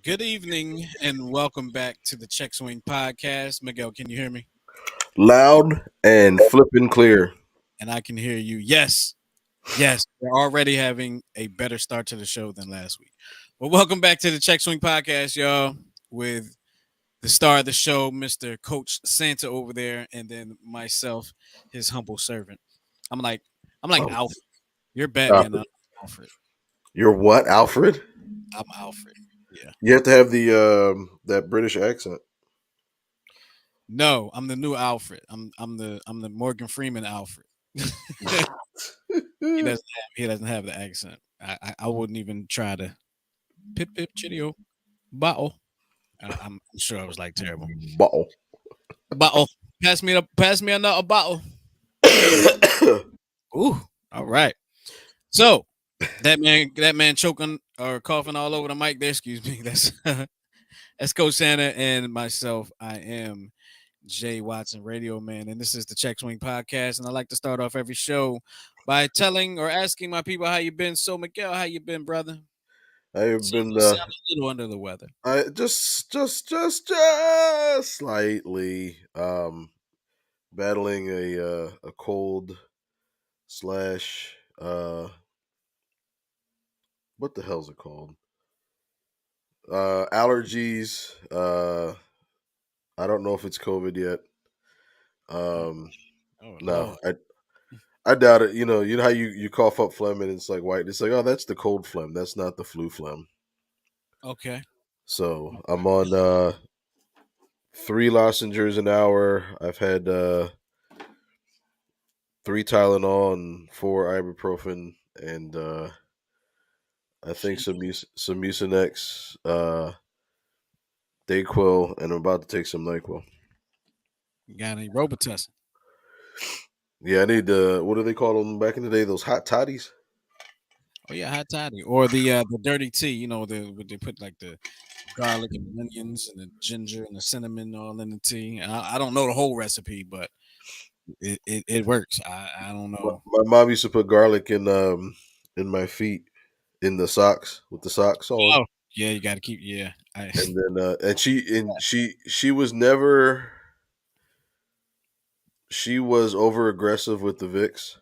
Good evening and welcome back to the Check Swing Podcast. Miguel, can you hear me? Loud and flipping clear. And I can hear you. Yes, yes, we're already having a better start to the show than last week. Well, welcome back to the Check Swing Podcast, y'all, with the star of the show, Mr. Coach Santa over there, and then myself, his humble servant. I'm like, I'm like Oh, Alfred. You're Batman. Alfred. I'm Alfred. You're what, Alfred? I'm Alfred. Yeah. You have to have the that British accent. No, I'm the new Alfred. I'm the Morgan Freeman Alfred. He doesn't have the accent. I wouldn't even try to pip pip chitty bottle. I'm sure I was like terrible. Bottle. Bottle. Pass me another bottle. Ooh. All right. So that man choking or coughing all over the mic there. Excuse me. That's Coach Santa and myself. I am Jay Watson, Radio Man, and this is the Check Swing Podcast. And I like to start off every show by telling or asking my people how you been. So Miguel, how you been, brother? I've Sound, been you sound a little under the weather. I just slightly battling a cold slash what the hell's it called? Allergies. I don't know if it's COVID yet. Oh, Um oh no, Lord. I doubt it. You know how you cough up phlegm and it's like white. It's like, oh, that's the cold phlegm. That's not the flu phlegm. Okay. So Okay. I'm on 3 lozengers an hour. I've had 3 Tylenol and 4 ibuprofen, and I think Jeez. some Mucinex, Dayquil, and I'm about to take some Nyquil. You got any Robitussin? Yeah, I need what do they call them back in the day? Those hot toddies. Oh yeah, hot toddy or the dirty tea. You know the what they put like the garlic and the onions and the ginger and the cinnamon all in the tea. And I don't know the whole recipe, but it works. I don't My, know. my mom used to put garlic in my feet in the socks with the socks on. Oh yeah, you got to keep. Yeah, I And then she was never she was over aggressive with the Vicks.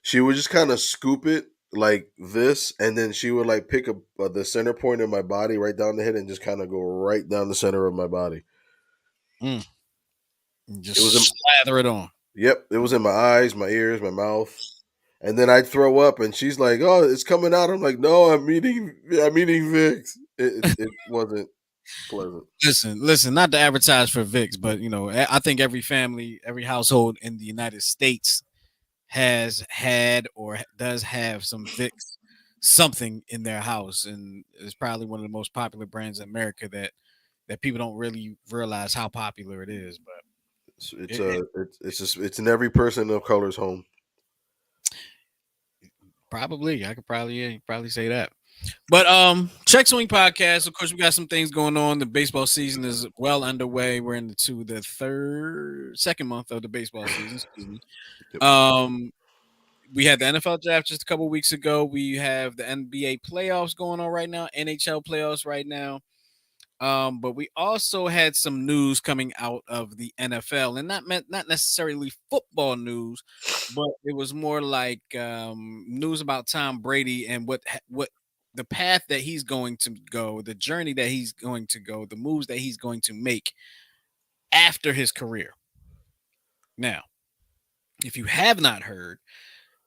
She would just kind of scoop it like this, and then she would like pick the center point of my body right down the head and just kind of go right down the center of my body. mm, It was in, just slather it on. yep, it was in my eyes, my ears, my mouth, and then I'd throw up, and she's like, "Oh, it's coming out." I'm like, "No, I'm eating Vicks." It wasn't pleasant. Listen. Not to advertise for Vicks, but I think every family, every household in the United States has had or does have some Vicks something in their house, and it's probably one of the most popular brands in America that people don't really realize how popular it is. But It's it, it it's in every person of color's home. probably I could probably probably say that. But check swing podcast. Of course, we got some things going on. The baseball season is well underway. We're into the second month of the baseball season. Excuse me. Yep. Um, we had the NFL draft just a couple weeks ago. We have the NBA playoffs going on right now, NHL playoffs right now. But we also had some news coming out of the NFL, and not necessarily football news, but it was more like news about Tom Brady and what the path that he's going to go, the journey that he's going to go, the moves that he's going to make after his career. Now, if you have not heard,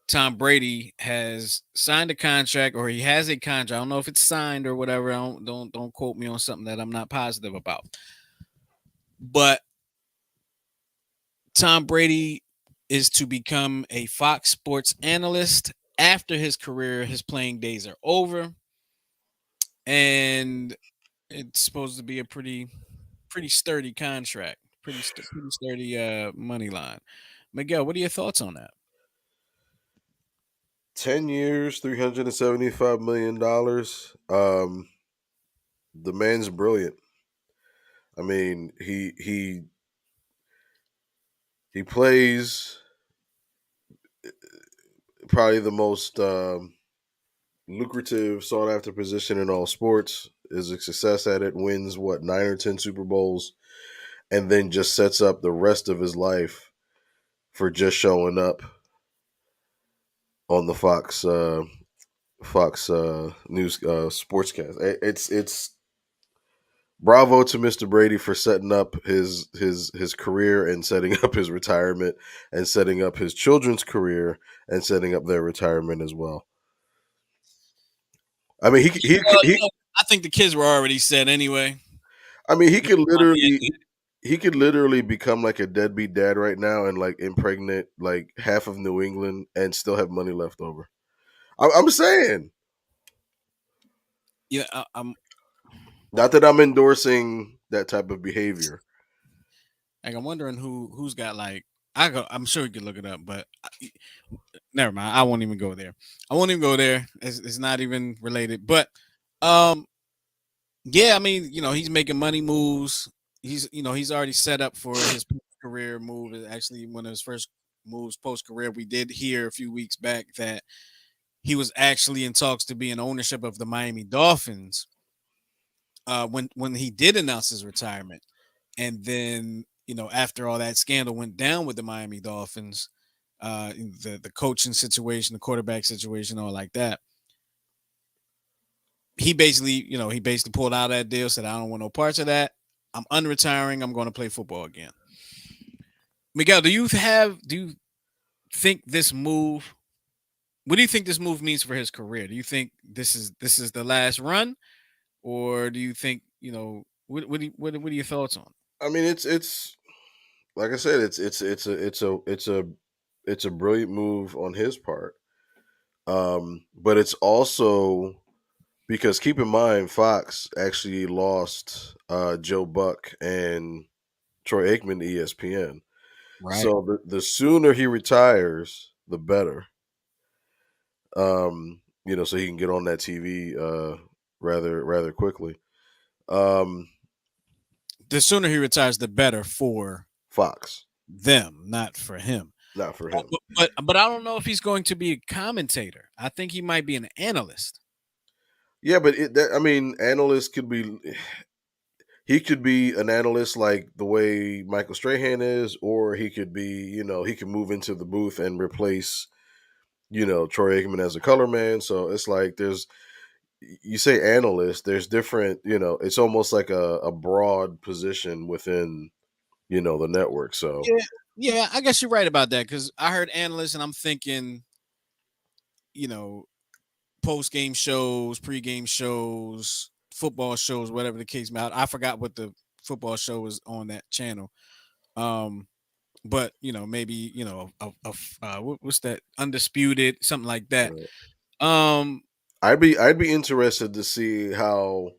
Tom Brady has signed a contract, or he has a contract. I don't know if it's signed or whatever. Don't quote me on something that I'm not positive about. But Tom Brady is to become a Fox Sports analyst after his career. His playing days are over, and it's supposed to be a pretty sturdy contract, pretty sturdy money line. Miguel, what are your thoughts on that? 10 years, $375 million. The man's brilliant. I mean, he plays probably the most lucrative, sought after position in all sports. is a success at it, wins what 9 or 10 Super Bowls, and then just sets up the rest of his life for just showing up on the Fox News sportscast. It's bravo to Mr. Brady for setting up his career and setting up his retirement and setting up his children's career and setting up their retirement as well. I mean, Well, I think the kids were already set anyway. I mean, Yeah. he could literally become like a deadbeat dad right now and like impregnate like half of New England and still have money left over. I'm saying, Yeah, I'm not that I'm endorsing that type of behavior. like I'm wondering who's got like I'm sure you could look it up, but never mind. I won't even go there. I won't even go there. It's not even related. But um, yeah, I mean, he's making money moves. He's already set up for his career move. Actually, one of his first moves post career. We did hear a few weeks back that he was actually in talks to be in ownership of the Miami Dolphins. When he did announce his retirement, and then after all that scandal went down with the Miami Dolphins, the coaching situation, the quarterback situation, all like that, he basically pulled out of that deal, said I don't want no parts of that. I'm unretiring. I'm going to play football again. Miguel, do you think this move? What do you think this move means for his career? Do you think this is the last run, or do you think what are your thoughts on? I mean, it's like I said, it's a brilliant move on his part. But it's also because keep in mind, Fox actually lost Joe Buck and Troy Aikman to ESPN. Right. So the sooner he retires, the better. So he can get on that TV rather quickly. Um, The sooner he retires, the better for Fox, them, not for him. not for him. But I don't know if he's going to be a commentator. I think he might be an analyst. Yeah, but I mean, analysts could be. He could be an analyst like the way Michael Strahan is, or he could be, he could move into the booth and replace, Troy Aikman as a color man. So it's like you say analyst, there's different, it's almost like a broad position within, the network. So Yeah, yeah, I guess you're right about that because I heard analyst and I'm thinking, you know, post game shows, pre game shows, football shows, whatever the case may. I forgot what the football show was on that channel. Um, but maybe what's that, undisputed, something like that. uh, Um, I'd be interested to see how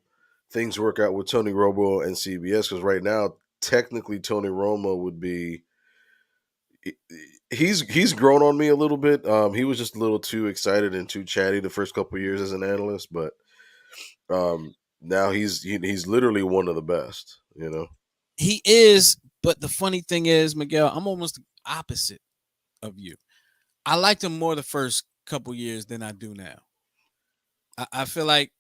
things work out with Tony Romo and CBS because right now, technically, Tony Romo would be he's grown on me a little bit. He was just a little too excited and too chatty the first couple of years as an analyst, but now he's literally one of the best. he is, but the funny thing is, Miguel, I'm almost the opposite of you. I liked him more the first couple years than I do now. I feel like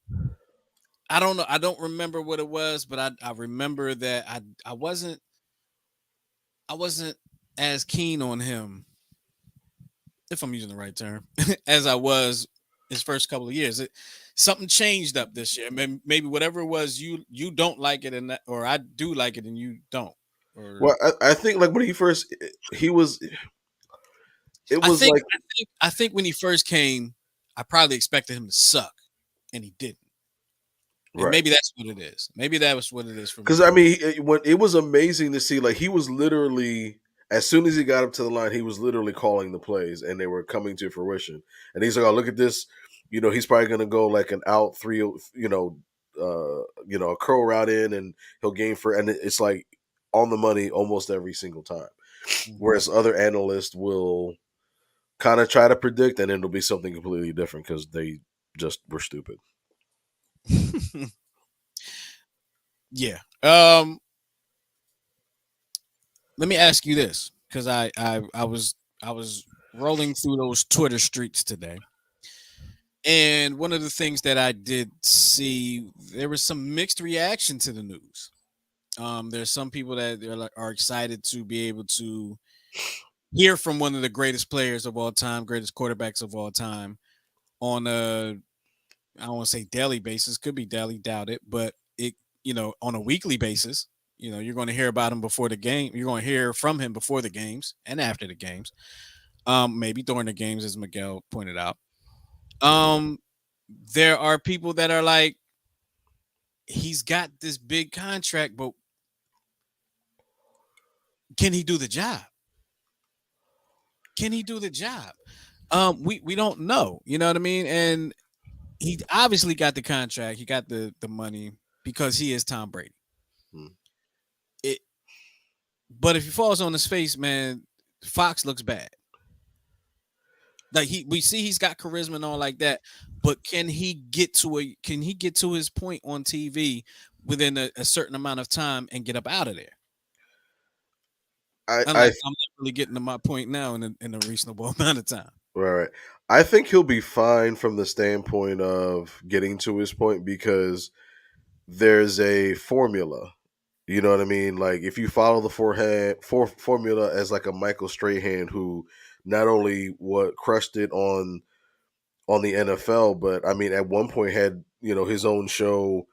I don't know. I don't remember what it was, but I remember that I wasn't as keen on him, if I'm using the right term, as I was his first couple of years. Something changed up this year. Maybe whatever it was, you don't like it, and or I do like it, and you don't. Or Well, I think like when he first he was it I was think like I think I think when he first came, I probably expected him to suck, and he didn't. And right. maybe that's what it is. Maybe that was what it is for Because me. I mean, when it was amazing to see, like he was literally as soon as he got up to the line, he was literally calling the plays, and they were coming to fruition. And he's like, "Oh, look at this! He's probably going to go like an out three, a curl route in, and he'll gain for, and it's like on the money almost every single time. Mhm. Whereas other analysts will kind of try to predict, and it'll be something completely different because they just were stupid. Yeah. Let me ask you this, because I was rolling through those Twitter streets today, And one of the things that I did see, there was some mixed reaction to the news. There's some people that are excited to be able to hear from one of the greatest players of all time, greatest quarterbacks of all time, on a, I don't want to say daily basis, could be daily, doubt it, but it, on a weekly basis. You're going to hear about him before the game. You're going to hear from him before the games and after the games. Maybe during the games, as Miguel pointed out. Um, there are people that are like, he's got this big contract, but can he do the job? Can he do the job? We don't know. You know what I mean? And he obviously got the contract. He got the money because he is Tom Brady. Hmm. It, but if he falls on his face, man, Fox looks bad. Like we see he's got charisma and all like that, but can he get to his point on TV within a certain amount of time and get up out of there? I Unlike I'm not really getting to my point now in a reasonable amount of time. right. I think he'll be fine from the standpoint of getting to his point because there's a formula. You know what I mean? Like if you follow the formula as like a Michael Strahan who not only what crushed it on the NFL, but I mean at one point had his own show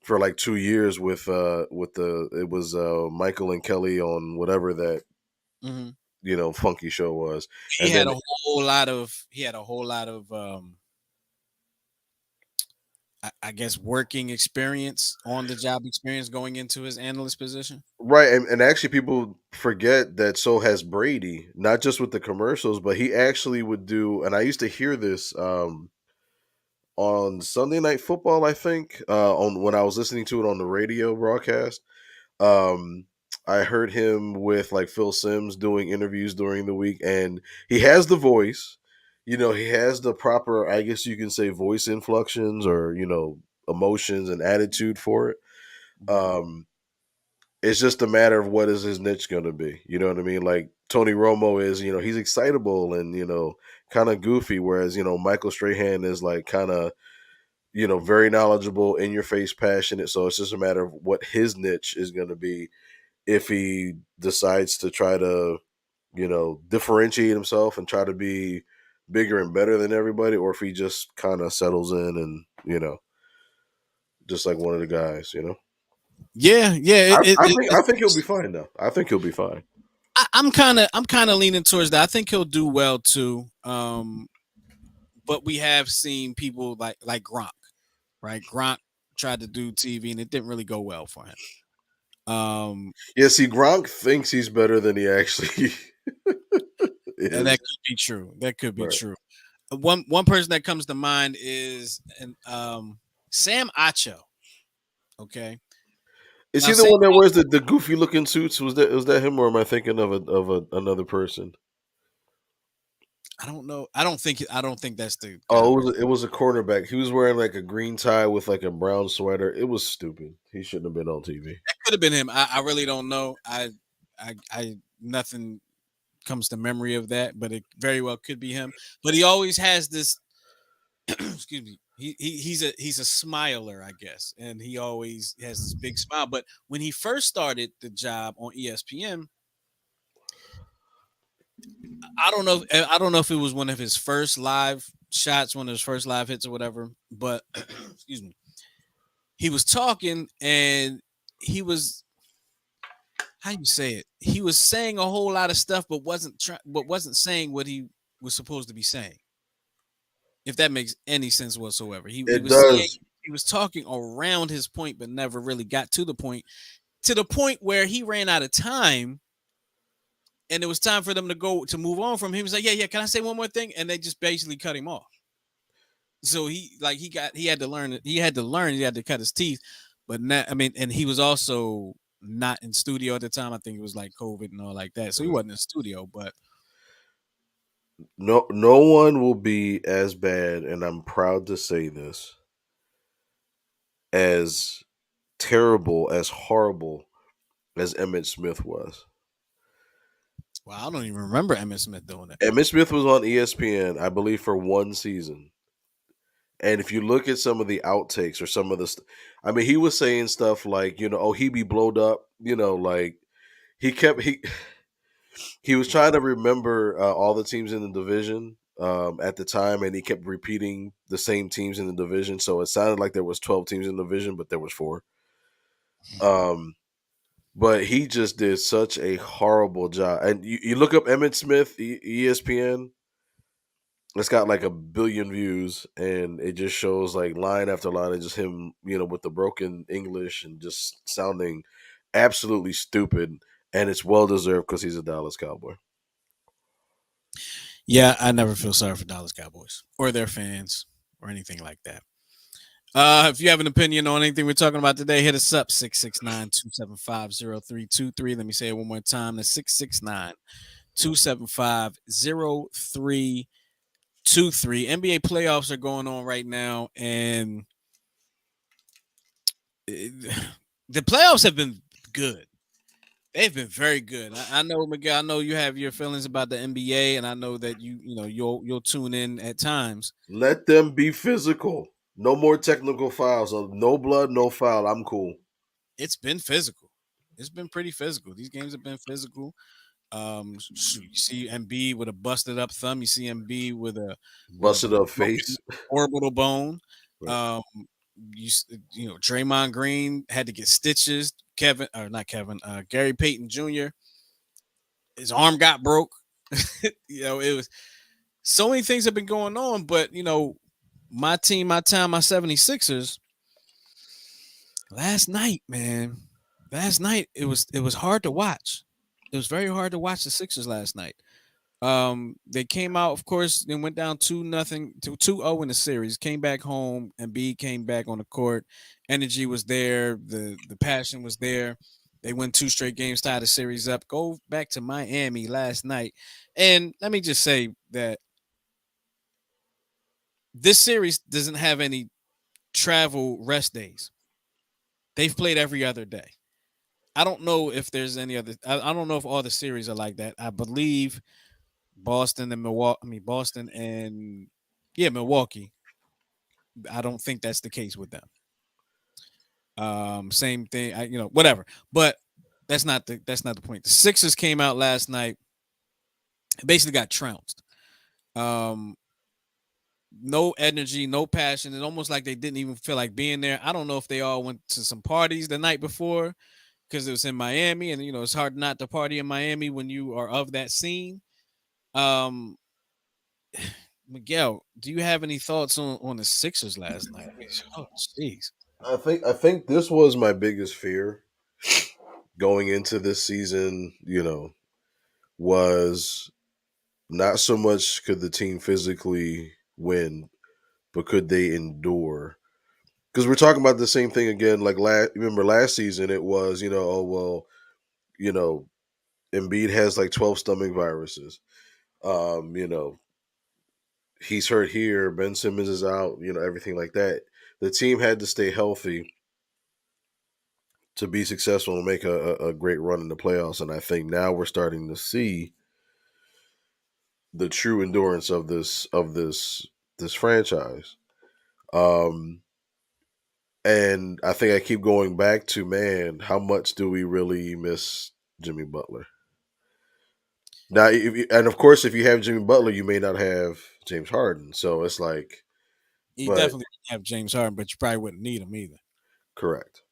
for like 2 years with the it was Michael and Kelly on whatever that Mhm. funky show was, He and had then a whole lot of I guess working experience, on the job experience going into his analyst position. right, and actually people forget that so has Brady, not just with the commercials, but he actually would do, and I used to hear this on Sunday Night Football, I think, on when I was listening to it on the radio broadcast. Um, I heard him with like Phil Sims doing interviews during the week, and he has the voice. He has the proper, I guess you can say, voice inflections or emotions and attitude for it. Mhm. Um, it's just a matter of what is his niche going to be. You know what I mean? Like Tony Romo is, he's excitable and kind of goofy, whereas Michael Strahan is like kind of very knowledgeable, in your face, passionate. So it's just a matter of what his niche is going to be if he decides to try to, differentiate himself and try to be bigger and better than everybody, or if he just kind of settles in and, just like one of the guys. Yeah, yeah. I think he'll be fine though. I think he'll be fine. I'm kind of leaning towards that. I think he'll do well too. But we have seen people like Gronk, right? Gronk tried to do TV and it didn't really go well for him. Um, Yeah, see, Gronk thinks he's better than he actually and that is. could be true. That could be Right. true. One person that comes to mind is Sam Acho. Okay, Is now he the Sam, one that wears the goofy looking suits? Was that him, or am I thinking of another person? I don't know. I don't think that's the guy Oh, we're. it was a cornerback. He was wearing like a green tie with like a brown sweater. It was stupid. He shouldn't have been on TV. That could have been him. I really don't know. I nothing comes to memory of that, but it very well could be him. But he always has this. Excuse me. He's a smiler, I guess, and he always has this big smile. But when he first started the job on ESPN, I don't know if it was one of his first live shots, one of his first live hits or whatever. But excuse me, he was talking and he was, how you say it? He was saying a whole lot of stuff, but wasn't saying what he was supposed to be saying. If that makes any sense whatsoever, he It was saying, does. he was talking around his point, but never really got to the point. To the point where he ran out of time, and it was time for them to move on from him. He was like, "Yeah, yeah, can I say one more thing?" And they just basically cut him off. So he had to cut his teeth, but not, I mean, and he was also not in studio at the time. I think it was like COVID and all like that, so he wasn't in studio. But No one will be as bad, and I'm proud to say this, as terrible, as horrible as Emmett Smith was. well, I don't even remember Emmitt Smith doing that. Emmett Smith was on ESPN, I believe, for one season. And if you look at some of the outtakes or some of the, I mean, he was saying stuff like, oh, he be blowed up, like he kept he was trying to remember all the teams in the division at the time, and he kept repeating the same teams in the division. So it sounded like there was 12 teams in the division, but there was four. Um, but he just did such a horrible job. And you look up Emmett Smith, ESPN. It's got like a billion views, and it just shows like line after line of just him, with the broken English and just sounding absolutely stupid. And it's well deserved because he's a Dallas Cowboy. Yeah, I never feel sorry for Dallas Cowboys or their fans or anything like that. If you have an opinion on anything we're talking about today, hit us up 669-275-0323. Let me say it one more time. That's 669-275-0323. NBA playoffs are going on right now, and the playoffs have been good. They've been very good. I know, Miguel. I know you have your feelings about the NBA, and I know that you'll tune in at times. Let them be physical. No more technical fouls. No blood, no foul. I'm cool. It's been physical. It's been pretty physical. These games have been physical. Shoot, you see MB with a busted up thumb. You see MB with a Busted up broken face. orbital bone. Right. Um, Draymond Green had to get stitches. Kevin, or not Kevin, Gary Payton Jr. His arm got broke. It was so many things have been going on, but my team, my time, my 76ers last night, man. Last night it was hard to watch. It was very hard to watch the Sixers last night. They came out, of course, then went down 2-0 to 2-0 in the series, came back home, and B came back on the court. Energy was there, the passion was there. They won two straight games, tied the series up. Go back to Miami last night. And let me just say that this series doesn't have any travel rest days. They've played every other day. I don't know if there's any other. I don't know if all the series are like that. I believe Boston and Milwaukee. I mean Boston and yeah, Milwaukee. I don't think that's the case with them. Same thing. Whatever. But that's not the point. The Sixers came out last night. Basically got trounced. Um, no energy, no passion. It's almost like they didn't even feel like being there. I don't know if they all went to some parties the night before because it was in Miami, and it's hard not to party in Miami when you are of that scene. Um, Miguel, do you have any thoughts on the Sixers last night? I mean, oh, jeez. I think this was my biggest fear going into this season, was not so much could the team physically win, but could they endure? Because we're talking about the same thing again. Like remember last season, it was oh well, you know Embiid has like 12 stomach viruses. Um, you know he's hurt here. Ben Simmons is out. Everything like that. The team had to stay healthy to be successful and make a great run in the playoffs. And I think now we're starting to see the true endurance of this franchise. Um, and I think I keep going back to, man, how much do we really miss Jimmy Butler? Now, and of course, if you have Jimmy Butler, you may not have James Harden. So it's like, You but definitely have James Harden, but you probably wouldn't need him either. correct.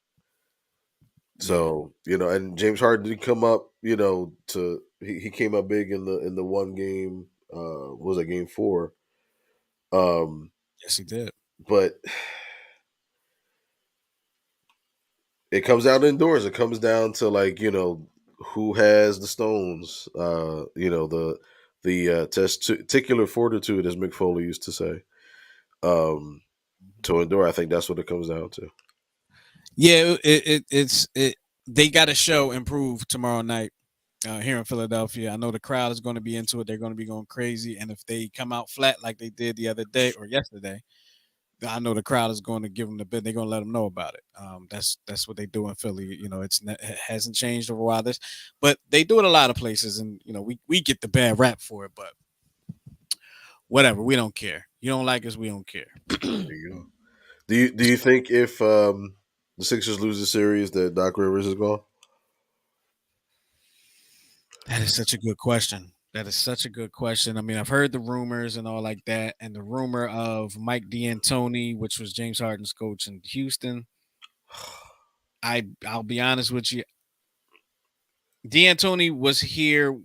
Yeah. So and James Harden did come up. He came up big in the one game. Was it game four? Um, Yes, he did. but it comes down to indoors. It comes down to like who has the stones. The testicular fortitude, as Mick Foley used to say. Um, to endure, I think that's what it comes down to. Yeah, it's they got to show improve tomorrow night here in Philadelphia. I know the crowd is going to be into it. They're going to be going crazy, and if they come out flat like they did the other day or yesterday, I know the crowd is going to give them the bit. They're going to let them know about it. That's what they do in Philly. It hasn't changed over a while. But they do it a lot of places, and we get the bad rap for it. But whatever, we don't care. You don't like us, we don't care. There you go. Do you think if the Sixers lose the series that Doc Rivers is gone? That is such a good question. That is such a good question. I mean, I've heard the rumors and all like that, and the rumor of Mike D'Antoni, which was James Harden's coach in Houston. I'll be honest with you. D'Antoni was here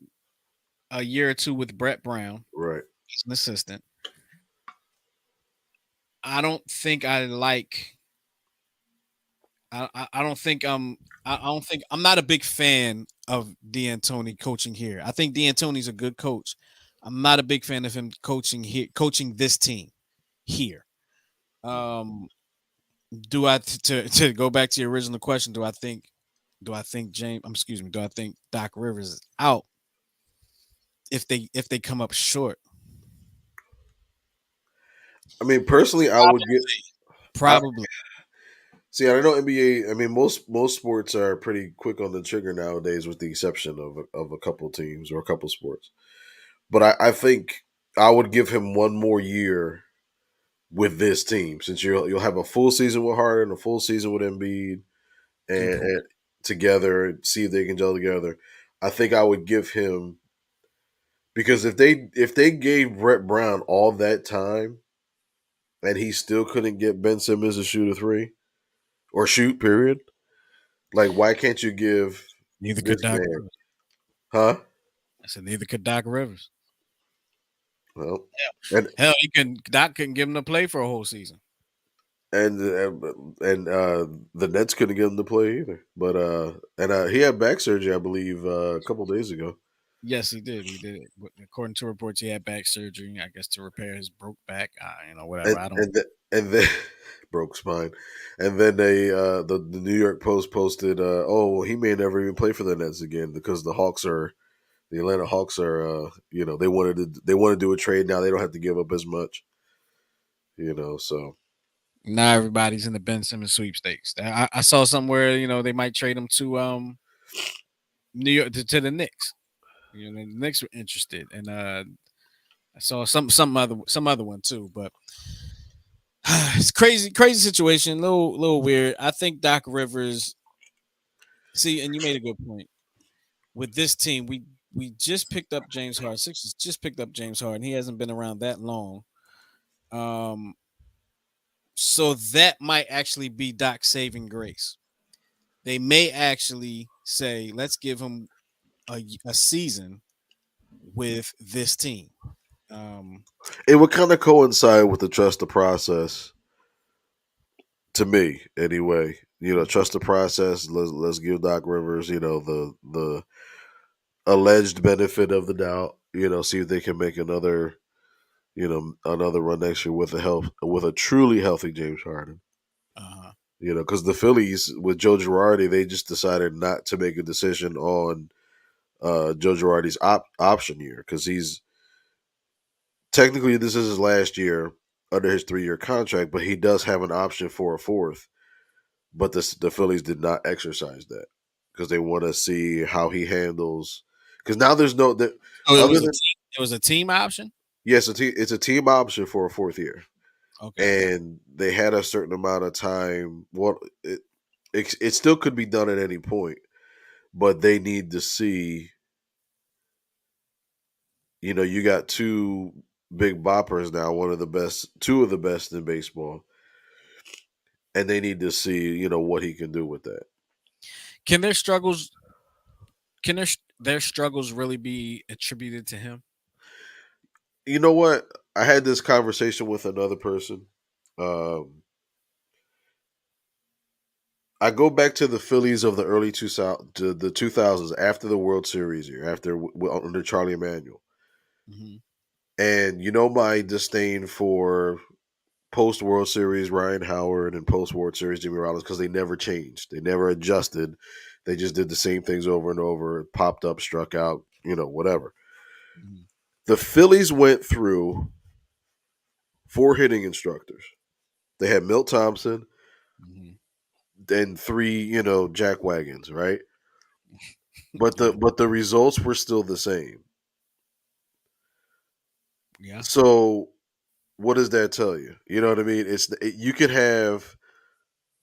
a year or two with Brett Brown Right. as an assistant. I don't think I like. I don't think I don't think I'm not a big fan of D'Antoni coaching here. I think D'Antoni's a good coach. I'm not a big fan of him coaching here, coaching this team here. Um, do I to go back to your original question? Do I think James? Excuse me. Do I think Doc Rivers is out if they come up short? I mean, personally, I would get. I Probably. see. I know NBA. I mean, most sports are pretty quick on the trigger nowadays, with the exception of a couple teams or a couple sports. But I think I would give him one more year with this team, since you'll have a full season with Harden, a full season with Embiid, Good and point. together and see if they can gel together. I think I would give him, because if they gave Brett Brown all that time and he still couldn't get Ben Simmons to shoot a three or shoot, period. Like, why can't you give Neither could this Doc man, Rivers. huh? I said neither could Doc Rivers. Well, and Hell, he couldn't. Doc couldn't give him to play for a whole season. and the Nets couldn't get him to play either. But he had back surgery, I believe, a couple days ago. Yes, he did. He did it. According to reports, he had back surgery. I guess to repair his broke back. Whatever. and I don't. and th- and then broke spine, and then the New York Post posted, oh, well, he may never even play for the Nets again, because the Atlanta Hawks are, they want to do a trade now. They don't have to give up as much, so Now everybody's in the Ben Simmons sweepstakes. I saw somewhere they might trade him to New York to the Knicks. The Knicks were interested, and I saw some other one too. But it's crazy situation. Little weird. I think Doc Rivers. See, and you made a good point. With this team, we just picked up James Harden. Sixers just picked up James Harden. He hasn't been around that long. Um, so that might actually be Doc's saving grace. They may actually say, let's give him a season with this team. Um, it would kind of coincide with the trust the process, to me, anyway. Trust the process. Let's give Doc Rivers, the alleged benefit of the doubt. See if they can make another run next year with a truly healthy James Harden. uh, Because the Phillies with Joe Girardi, they just decided not to make a decision on Joe Girardi's option year, because he's technically, this is his last year under his 3-year contract, but he does have an option for a fourth. But the Phillies did not exercise that, because they want to see how he handles. Because now there's no that so it other was a than, team. It was a team option. yes, it's a team option for a fourth year, Okay. and they had a certain amount of time. It still could be done at any point, but they need to see. You got two big boppers now, two of the best in baseball, and they need to see what he can do with that. Can their struggles can their struggles really be attributed to him? You know what? I had this conversation with another person. Um, I go back to the Phillies of the early 2000s, to the 2000s, after the World Series year, after under Charlie Emanuel, Hmm. and my disdain for post World Series Ryan Howard and post World Series Jimmy Rollins, because they never changed, they never adjusted, they just did the same things over and over, popped up, struck out, whatever. Hmm. The Phillies went through four hitting instructors. They had Milt Thompson Hmm. and three, jack wagons, right? But the Yeah. but the results were still the same. Yeah. So what does that tell you? You know what I mean? You could have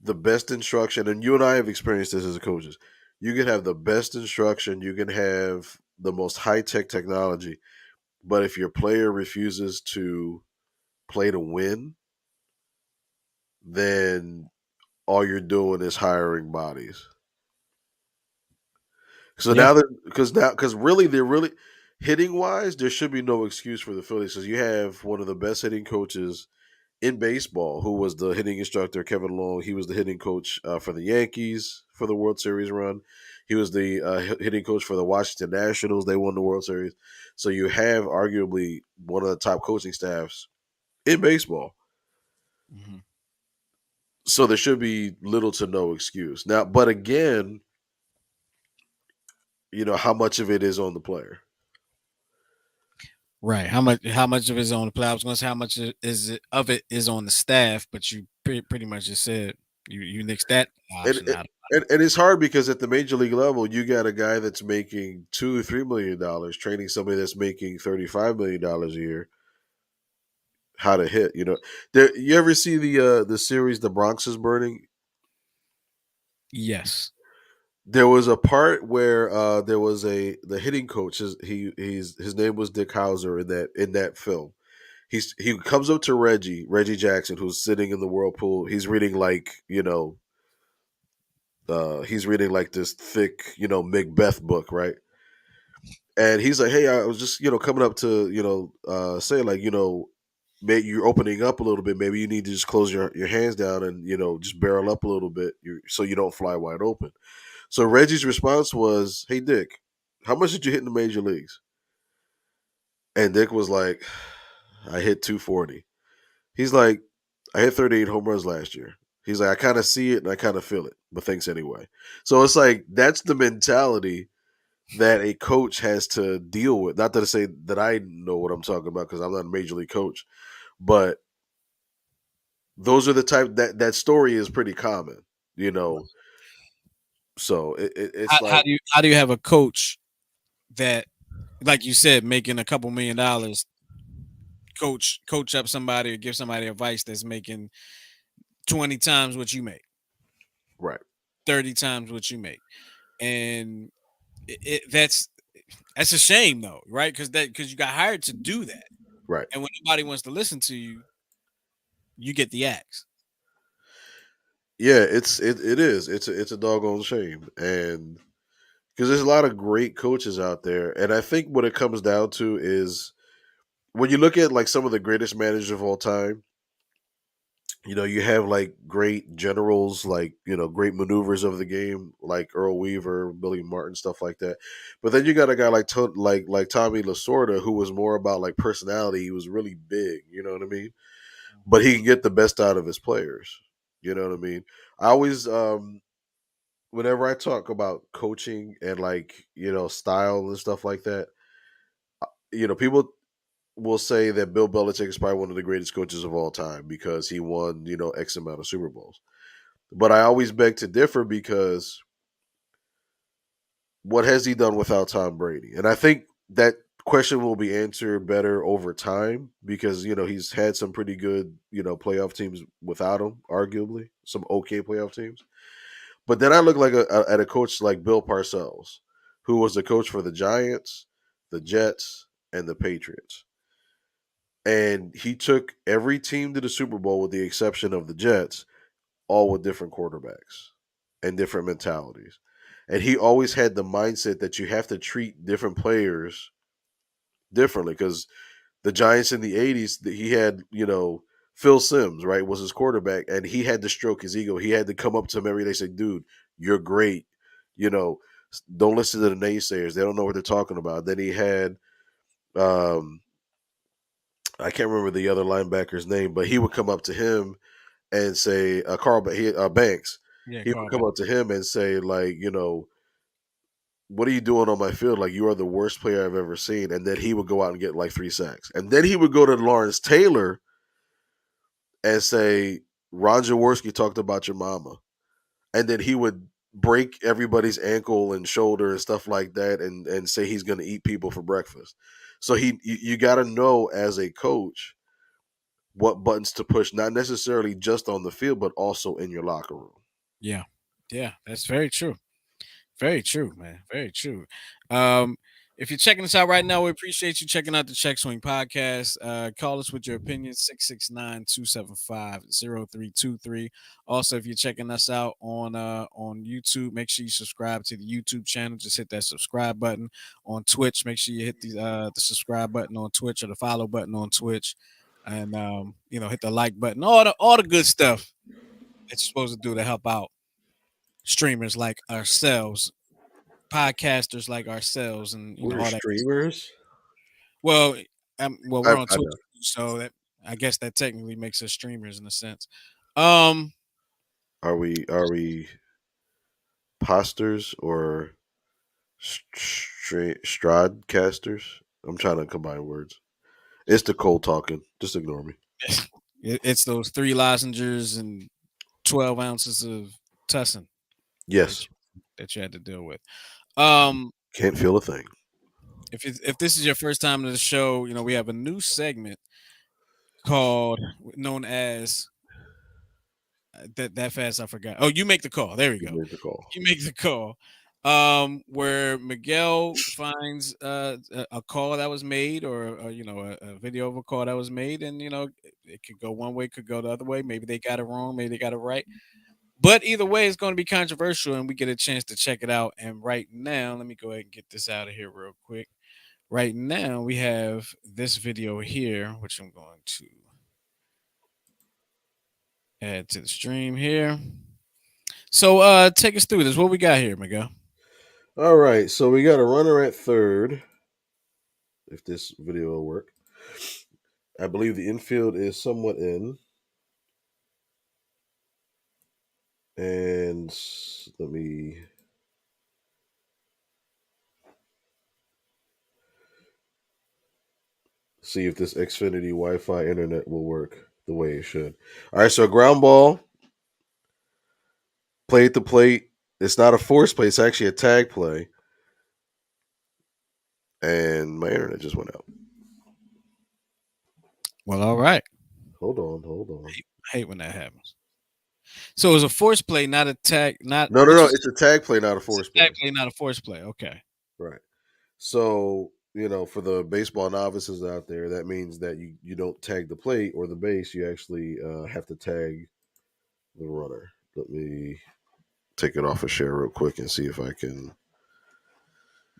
the best instruction, and you and I have experienced this as coaches. You can have the best instruction, you can have the most high tech technology, but if your player refuses to play to win, then all you're doing is hiring bodies. So Yeah. now that because really they're really hitting wise, there should be no excuse for the Phillies because you have one of the best hitting coaches in baseball, who was the hitting instructor, Kevin Long. He was the hitting coach for the Yankees for the World Series run. He was the hitting coach for the Washington Nationals. They won the World Series. So you have arguably one of the top coaching staffs in baseball. Hmm. So there should be little to no excuse. Now, but again, how much of it is on the player? Right. How much of it is on the play? I was going to say how much of it is on the staff, but you pretty much just said you nixed that And, option and out. and it's hard because at the major league level, you got a guy that's making $2 or $3 million training somebody that's making $35 million a year how to hit. You ever see the series The Bronx is Burning? Yes. There was a part where there was the hitting coach. His name was Dick Hauser in that film. He comes up to Reggie Jackson, who's sitting in the whirlpool. He's reading like this thick Macbeth book, right? And he's like, "Hey, I was just coming up to say like maybe you're opening up a little bit. Maybe you need to just close your hands down and just barrel up a little bit, so you don't fly wide open." So Reggie's response was, "Hey Dick, how much did you hit in the major leagues?" And Dick was like, "I hit 240." He's like, "I hit 38 home runs last year." He's like, "I kind of see it and I kind of feel it, but thanks anyway." So it's like that's the mentality that a coach has to deal with. Not that I say that I know what I'm talking about because I'm not a major league coach, but those are the type that story is pretty common, you know. So it's like How do you have a coach that, like you said, making a couple $1 million, coach up somebody or give somebody advice that's making 20 times what you make, right, 30 times what you make, and that's a shame though, right? Because you got hired to do that, right. and when nobody wants to listen to you, you get the axe. Yeah, it is. It's a doggone shame, and because there's a lot of great coaches out there, and I think what it comes down to is when you look at like some of the greatest managers of all time. You have like great generals, like great maneuvers of the game, like Earl Weaver, Billy Martin, stuff like that. But then you got a guy like Tommy Lasorda, who was more about like personality. He was really big, you know what I mean? But he can get the best out of his players. You know what I mean? I always, whenever I talk about coaching and like style and stuff like that, people will say that Bill Belichick is probably one of the greatest coaches of all time because he won X amount of Super Bowls. But I always beg to differ because what has he done without Tom Brady? And I think that question will be answered better over time because he's had some pretty good playoff teams without him, arguably some okay playoff teams. But then I look at a coach like Bill Parcells, who was the coach for the Giants, the Jets, and the Patriots, and he took every team to the Super Bowl with the exception of the Jets, all with different quarterbacks and different mentalities. And he always had the mindset that you have to treat different players differently because the Giants in the 80s, he had, Phil Simms, right, was his quarterback, and he had to stroke his ego. He had to come up to him every day and say, dude, you're great. You know, don't listen to the naysayers. They don't know what they're talking about. Then he had, um, I can't remember the other linebacker's name, but he would come up to him and say, Banks, Yeah, he would call come back. up to him and say, like, what are you doing on my field? Like, you are the worst player I've ever seen. And then he would go out and get like 3 sacks. And then he would go to Lawrence Taylor and say, Ron Jaworski talked about your mama. And then he would break everybody's ankle and shoulder and stuff like that and say he's going to eat people for breakfast. So you got to know as a coach what buttons to push, not necessarily just on the field, but also in your locker room. Yeah. Yeah, that's very true. Very true, man. Very true. Um, if you're checking us out right now, we appreciate you checking out the Check Swing podcast. Call us with your opinions, 669-275-0323. Also, if you're checking us out on YouTube, make sure you subscribe to the YouTube channel. Just hit that subscribe button. On Twitch, make sure you hit the subscribe button on Twitch or the follow button on Twitch. And hit the like button. All the good stuff that you're supposed to do to help out streamers like ourselves, podcasters like ourselves, and We're all that good stuff. streamers. Well, we're on I Twitch, know. so that I guess that technically makes us streamers in a sense. Um, Are we posters or stradcasters? I'm trying to combine words. It's the cold talking. Just ignore me. it's those 3 lozenges and 12 ounces of tussin that Yes. you had to deal with. Um, Can't feel a thing. if this is your first time to the show, we have a new segment called known as that fast I forgot. Oh, you make the call. There we You go. made the call. You make the call. Where Miguel finds a call that was made, or a video of a call that was made, and it could go one way, could go the other way. Maybe they got it wrong, maybe they got it right. But either way, it's going to be controversial, and we get a chance to check it out. And right now, let me go ahead and get this out of here real quick. Right now, we have this video here, which I'm going to add to the stream here. So take us through this. What we got here, Miguel? All right. So we got a runner at third. If this video will work, I believe the infield is somewhat in. And let me see if this Xfinity Wi-Fi internet will work the way it should. All right, so ground ball, play at the plate. It's not a force play; it's actually a tag play. And my internet just went out. Well, all right. Hold on. I hate when that happens. So it was a force play, not a tag. Not No, no, what no. you It's a tag play, not a It's force a tag play. play, not a force play. Okay. Right. So for the baseball novices out there, that means that you don't tag the plate or the base. You actually have to tag the runner. Let me take it off a share real quick and see if I can.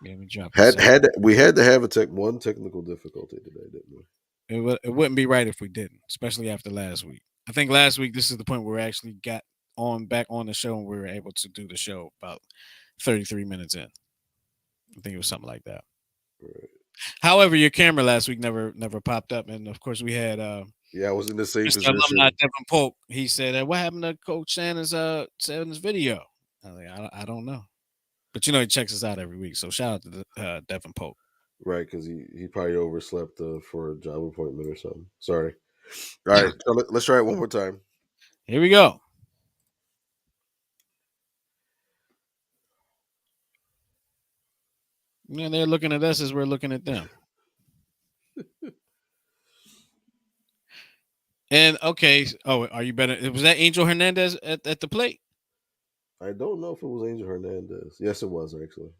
Yeah, let me drop this Had out. had we had to have one technical difficulty today, didn't we? It wouldn't be right if we didn't, especially after last week. I think last week this is the point where we actually got on back on the show and we were able to do the show about 33 minutes in. I think it was something like that. Right. However, your camera last week never popped up, and of course we had Yeah, I was in the same Mr. Alumni position. Devin Polk. He said, "What happened to Coach Shannon's video?" I was like, I don't know, but he checks us out every week. So shout out to Devin Polk. Right, because he probably overslept for a job appointment or something. Sorry. All right, so let's try it one more time. Here we go. Yeah, they're looking at us as we're looking at them. And okay, oh, are you better? Was that Angel Hernandez at the plate? I don't know if it was Angel Hernandez. Yes, it was actually.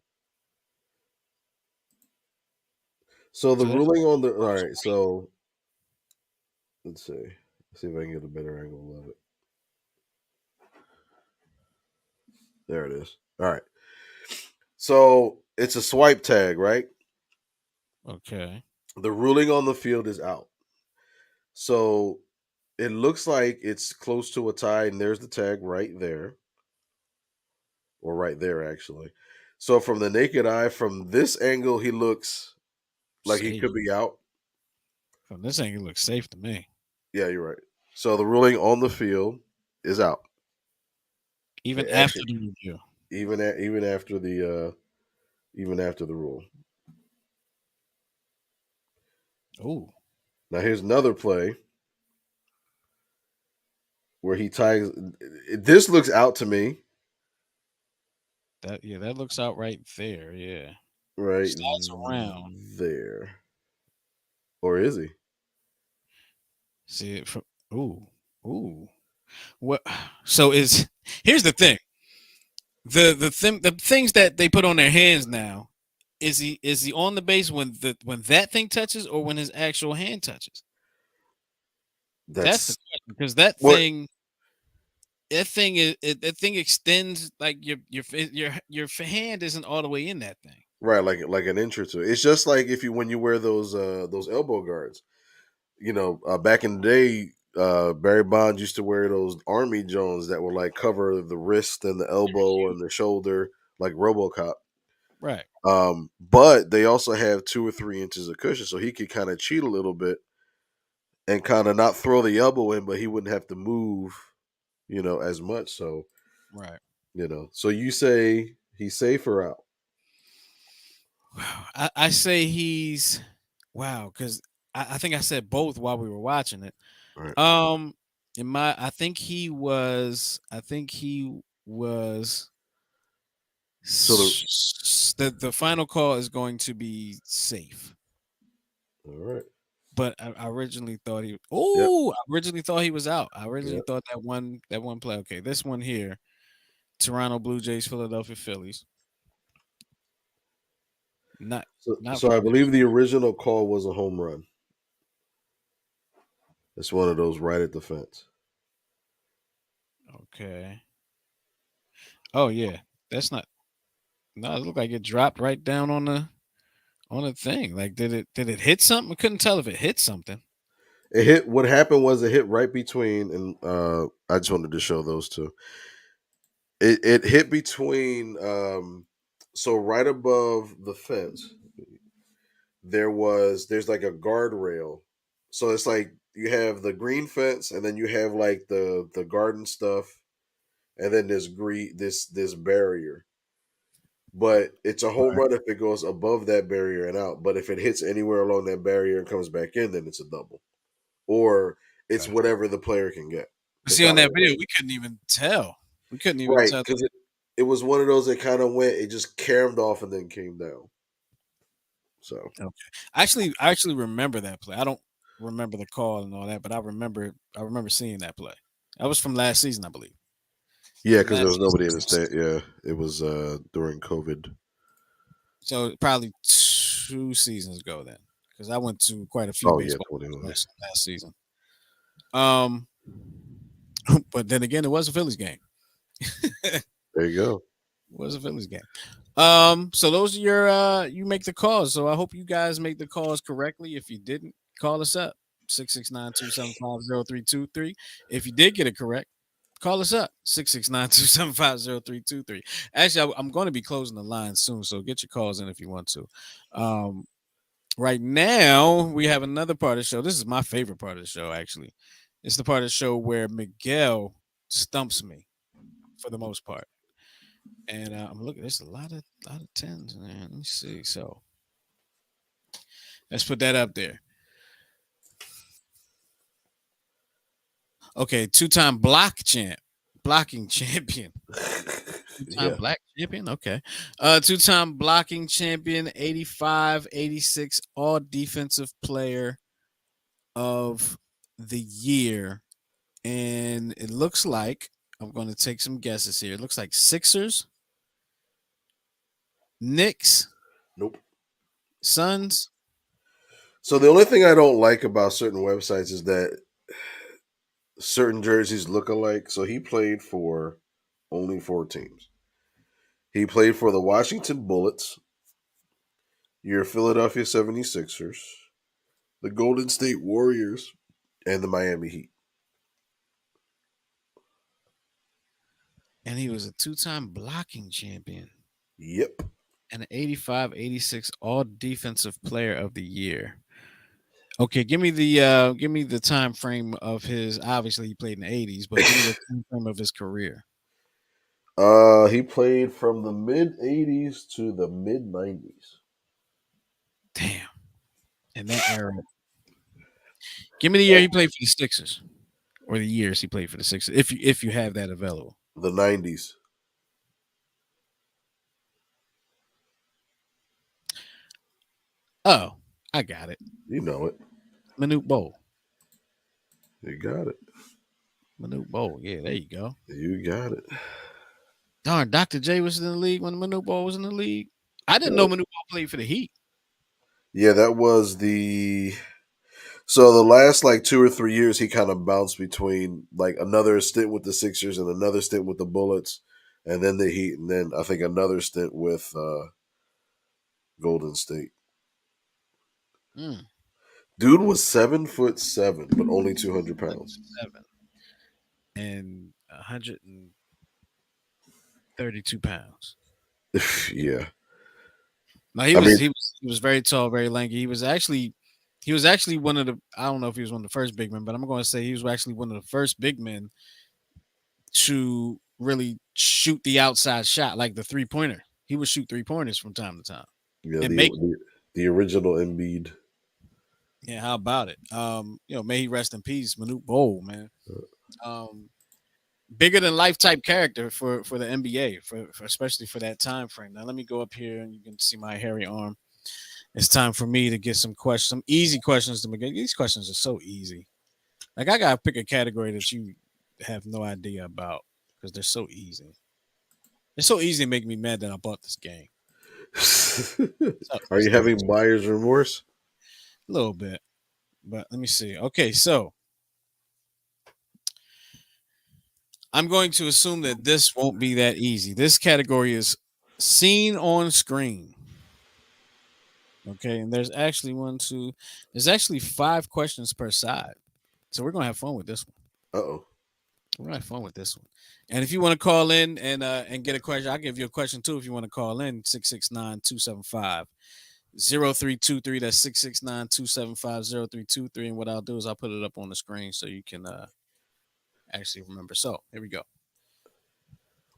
So the So that's ruling on the all right. So let's see. Let's see if I can get a better angle of it. There it is. All right. So it's a swipe tag, right? okay. The ruling on the field is out. So it looks like it's close to a tie, and there's the tag right there, or right there actually. So from the naked eye, from this angle, he looks like he Safe. could be out. From this angle, looks safe to me. Yeah, you're right. So the ruling on the field is out. Even It after actually, the review. even after the rule. Oh, Now here's another play where he ties. This looks out to me, that looks out right there. Yeah, right slides around. there, or is he? See it from ooh, ooh. What so is here's the thing. The things that they put on their hands now, is he on the base when that thing touches or when his actual hand touches? That's the That's question because that what thing that thing extends like your hand isn't all the way in that thing. right, like an inch or two. It's just like if you when you wear those elbow guards. Back in the day, Barry Bonds used to wear those Army Jones that would like cover the wrist and the elbow and the shoulder, like RoboCop. Right. But they also have 2 or 3 inches of cushion, so he could kind of cheat a little bit and kind of not throw the elbow in, but he wouldn't have to move, as much. So, Right. so you say he's safe or out? Wow. I say he's wow because I think I said both while we were watching it. All right. Um, in my I think he was So the final call is going to be safe. all right. But I originally thought he. Yep. Oh, I originally thought he was out. I originally Yep. thought that one play. Okay, this one here, Toronto Blue Jays, Philadelphia Phillies. Not not So for I the believe Jays. the original call was a home run. It's one of those right at the fence. Okay. Oh yeah, that's not. No, it looked like it dropped right down on the thing. Like, did it hit something? I couldn't tell if it hit something. It hit. What happened was it hit right between, and I just wanted to show those two. It hit between, so right above the fence, there's like a guardrail. So it's like you have the green fence, and then you have like the garden stuff, and then this barrier. But it's a home Right. run if it goes above that barrier and out. But if it hits anywhere along that barrier and comes back in, then it's a double. Or it's Okay. whatever the player can get. But It's see, on not like that video, we couldn't even tell. We couldn't even right tell. because it was one of those that kind of went. It just caromed off and then came down. So Okay. I actually remember that play. I don't remember the call and all that, but I remember seeing that play. That was from last season, I believe. yeah, From because there last was nobody in the season. state. Yeah, it was during COVID. So probably 2 seasons ago then, because I went to quite a few Oh yeah, baseball games 21. last season. Um, but then again, it was a Phillies game. It There you go. was a Phillies game. So those are your you make the calls. So I hope you guys make the calls correctly. If you didn't, call us up 669-275-0323. If you did get it correct, call us up 669-275-0323. Actually, I'm going to be closing the line soon, so get your calls in if you want to. Um, right now we have another part of the show. This is my favorite part of the show, actually. It's the part of the show where Miguel stumps me for the most part. And I'm looking. There's a lot of tens in there. Let me see. So let's put that up there. Okay, two-time blocking champion, two-time Yeah. black champion. Okay, two-time blocking champion, 85, 86, all defensive player of the year, and it looks like I'm going to take some guesses here. It looks like Sixers, Knicks, Nope. Suns. So the only thing I don't like about certain websites is that certain jerseys look alike. So he played for only 4 teams. He played for the Washington Bullets, your Philadelphia 76ers, the Golden State Warriors, and the Miami Heat. And he was a two-time blocking champion Yep. and an 85, 86 all defensive player of the year. Okay, give me the time frame of his obviously he played in the 80s, but give me the time frame of his career. He played from the mid '80s to the mid '90s. Damn. In that era. Give me the year he played for the Sixers. Or the years he played for the Sixers, if you have that available. The '90s. Oh, I got it. You know it. Manute Bowl. You got it. Manute Bowl. Yeah, there you go. You got it. Darn, Dr. J was in the league when Manute Bowl was in the league. I didn't know Well, Manute Bowl played for the Heat. yeah, that was the so the last like 2 or 3 years he kind of bounced between like another stint with the Sixers and another stint with the Bullets, and then the Heat, and then I think another stint with Golden State. Mm, Dude was 7'7", but only 200 pounds. 7 and 132 pounds. Yeah, No, I mean, he was very tall, very lanky. He was actually one of the I don't know if he was one of the first big men, but I'm going to say he was actually one of the first big men to really shoot the outside shot, like the 3-pointer. He would shoot 3-pointers from time to time yeah, and make. the original Embiid. Yeah, how about it? May he rest in peace, Manute Bol, man. Um, Bigger than life type character for the NBA for especially for that time frame. Now let me go up here and you can see my hairy arm. It's time for me to get some questions, some easy questions to make. These questions are so easy. Like I gotta pick a category that you have no idea about because they're so easy. It's so easy to make me mad that I bought this game. So Are you so having buyer's remorse? a little bit, but let me see. Okay, so I'm going to assume that this won't be that easy. This category is seen on screen. Okay, and there's actually there's actually 5 questions per side. So we're gonna have fun with this one. Uh oh. We're gonna have fun with this one. And if you want to call in and get a question, I'll give you a question too if you want to call in 669-275-0323. That's 669-275-0323. And what I'll do is I'll put it up on the screen so you can actually remember. So here we go.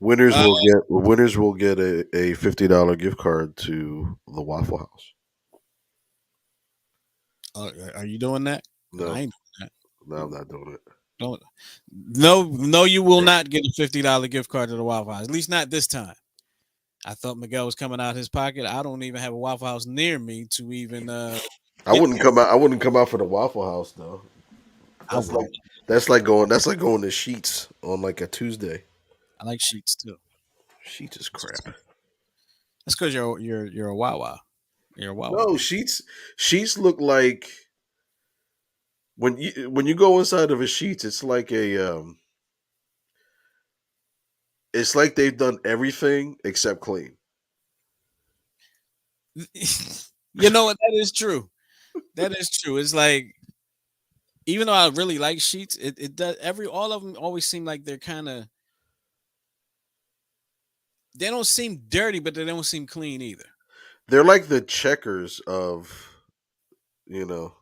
Uh, Winners will get a $50 gift card to the Waffle House. are you doing that? Because I No, ain't doing that. no, I'm not doing it. Don't. No, no, you will not get a $50 gift card to the Waffle House. At least not this time. I thought Miguel was coming out his pocket. I don't even have a Waffle House near me to even get one. I wouldn't come out for the Waffle House though. I That's like would. that's like going to Sheets on like a Tuesday. I like sheets too. Sheets is crap. That's because you're a Wawa. You're a Wawa No, man. Sheets look like when you go inside of a Sheets, it's like they've done everything except clean. You know what? That is true. That is true. It's like even though I really like sheets, it does all of them always seem like they're kind of they don't seem dirty, but they don't seem clean either. They're like the checkers of you know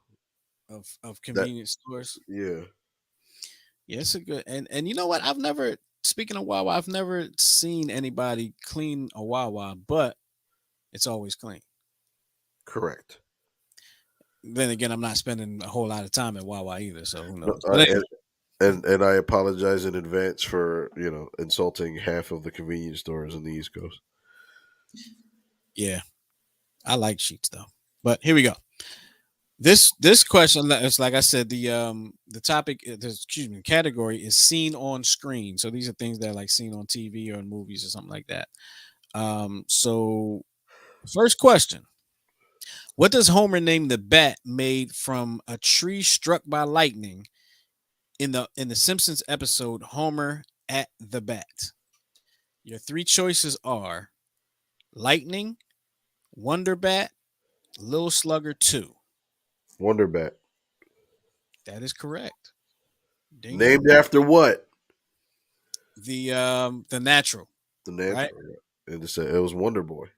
Of that convenience stores. yeah. Yeah, it's a good and you know what? I've never speaking of Wawa, I've never seen anybody clean a Wawa, but it's always clean. Correct. Then again, I'm not spending a whole lot of time at Wawa either, so who No, knows? But anyway, and I apologize in advance for insulting half of the convenience stores in the East Coast. yeah, I like sheets though. But here we go. This question is like I said, the topic, excuse me, category is seen on screen. So these are things that are like seen on TV or in movies or something like that. So first question: what does Homer name the bat made from a tree struck by lightning in the Simpsons episode Homer at the Bat? Your 3 choices are Lightning, Wonder Bat, Little Slugger 2. Wonder Bat. That is correct. Ding ding Named ding. after what? The natural, The right? natural. And it was Wonder Boy.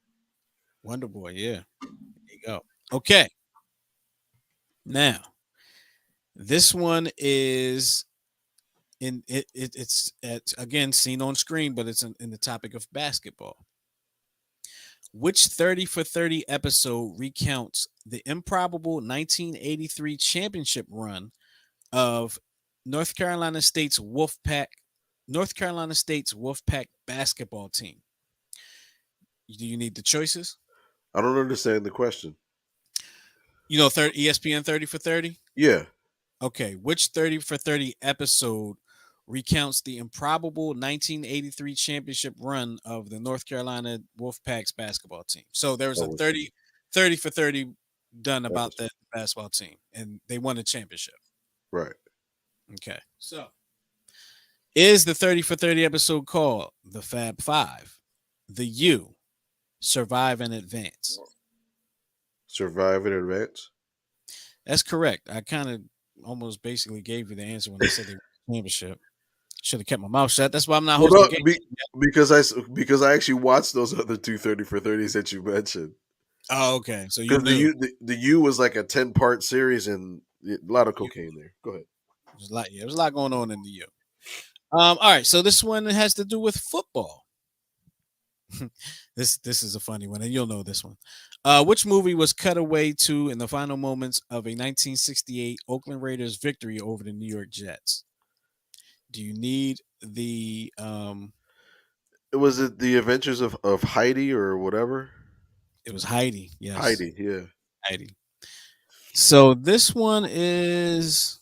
Wonder Boy, yeah. There you go. Okay. Now, this one is it's again seen on screen, but it's in the topic of basketball. Which 30 for 30 episode recounts the improbable 1983 championship run of North Carolina State's Wolfpack North Carolina State's Wolfpack basketball team? Do you need the choices? I don't understand the question. You know, ESPN 30 for 30? Yeah. Okay, which 30 for 30 episode recounts the improbable 1983 championship run of the North Carolina Wolfpacks basketball team? So there was That a was 30 for 30 done about episode. that basketball team, and they won a championship. Right. Okay. So is the 30 for 30 episode called The Fab Five, The U, Survive and Advance? Survive in advance. That's correct. I kind of almost basically gave you the answer when I said they won the championship. Should have kept my mouth shut. That's why I'm not Well, hosting no, games. because I actually watched those other two 30 for 30s that you mentioned. Oh, okay. So you Because knew. the U was like a 10-part series and a lot of cocaine there. Go ahead. There's a lot. Yeah, there's a lot going on in the U. All right. So this one has to do with football. This is a funny one, and you'll know this one. Which movie was cut away to in the final moments of a 1968 Oakland Raiders victory over the New York Jets? Do you need the Was it the Adventures of Heidi or whatever? It was Heidi. Yes, Heidi, yeah. Heidi. So this one is.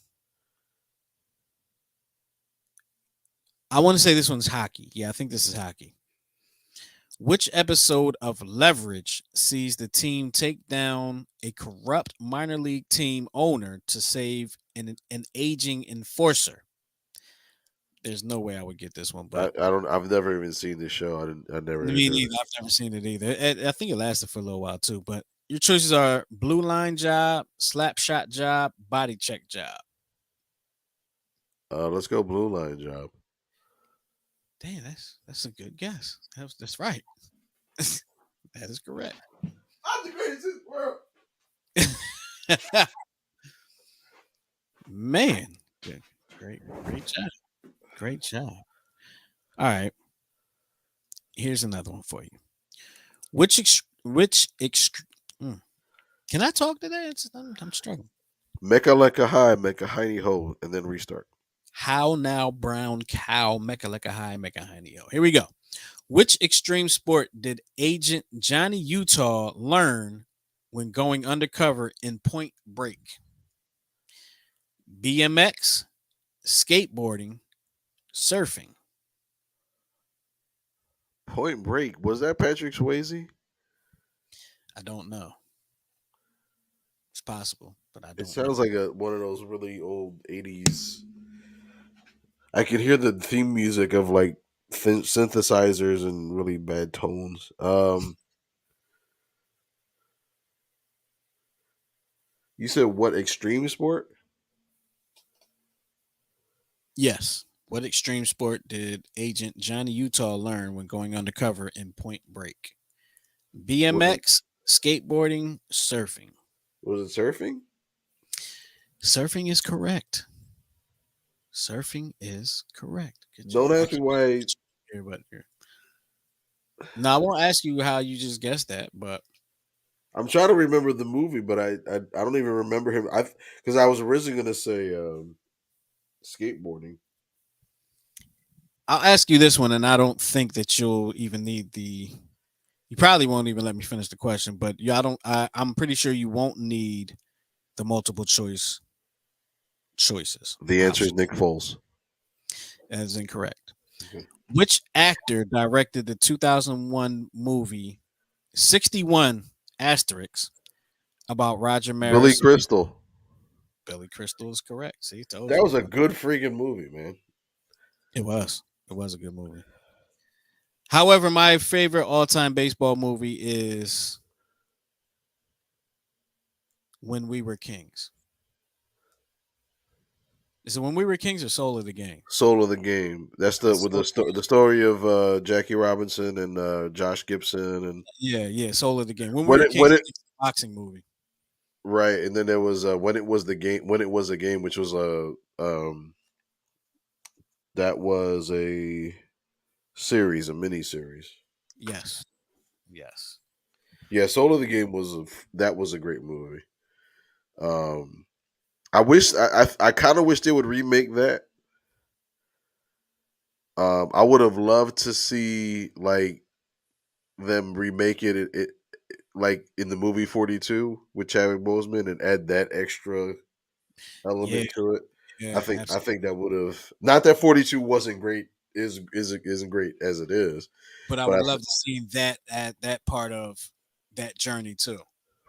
I want to say this one's hockey. Yeah, I think this is hockey. Which episode of Leverage sees the team take down a corrupt minor league team owner to save an aging enforcer? There's no way I would get this one, but I don't. I've never even seen this show. I never me heard neither. I've never seen it either. I think it lasted for a little while too. But your choices are blue line job, slap shot job, body check job. Let's go Blue Line Job. Damn, that's a good guess. That's right. That is correct. I'm the greatest in the world. Man, good. Great job. Great job. All right. Here's another one for you. Which mm. Can I talk today? I'm struggling. Mecca like a high, make a hiney ho, and then restart. How now, brown cow, mecca like a high, mecca hiney ho. Here we go. Which extreme sport did Agent Johnny Utah learn when going undercover in Point Break? BMX, skateboarding, surfing. Point Break, was that Patrick Swayze? I don't know. It's possible, but I It don't know. sounds like a one of those really old '80s. I could hear the theme music of like synthesizers and really bad tones. You said what extreme sport? Yes. What extreme sport did Agent Johnny Utah learn when going undercover in Point Break? Was it BMX, skateboarding, surfing. was it surfing? Surfing is correct. Surfing is correct. Good Don't job. I ask me can't why. hear what you're. Now I won't ask you how you just guessed that, but I'm trying to remember the movie, but I don't even remember him. I because I was originally gonna say skateboarding. I'll ask you this one, and I don't think that you'll even need the. You probably won't even let me finish the question, but yeah, I don't. I'm pretty sure you won't need the multiple choices The answer is option. Nick Foles. That is incorrect. Okay. Which actor directed the 2001 movie 61 Asterix about Roger Billy Maris? Crystal. Billy Crystal is correct. See, told That you, was a boy. good freaking movie, man. It was. It was a good movie. However, my favorite all-time baseball movie is When We Were Kings. Is it When We Were Kings or Soul of the Game? Soul of the Game. That's the with Soul, the story of Jackie Robinson and Josh Gibson and yeah, Soul of the Game. When We when Were it Kings, when I it think it's a boxing movie. right, and then there was when it was a game, which was a that was a series, a mini series. Yes, yes. Yeah, Soul of the Game that was a great movie. Um, I wish I kind of wish they would remake that. I would have loved to see like them remake it like in the movie 42 with Chadwick Boseman and add that extra. Yeah, element to it. yeah, I absolutely. think that would have, not that 42 wasn't great, isn't great as it is, But I but would love to see that at that part of that journey too,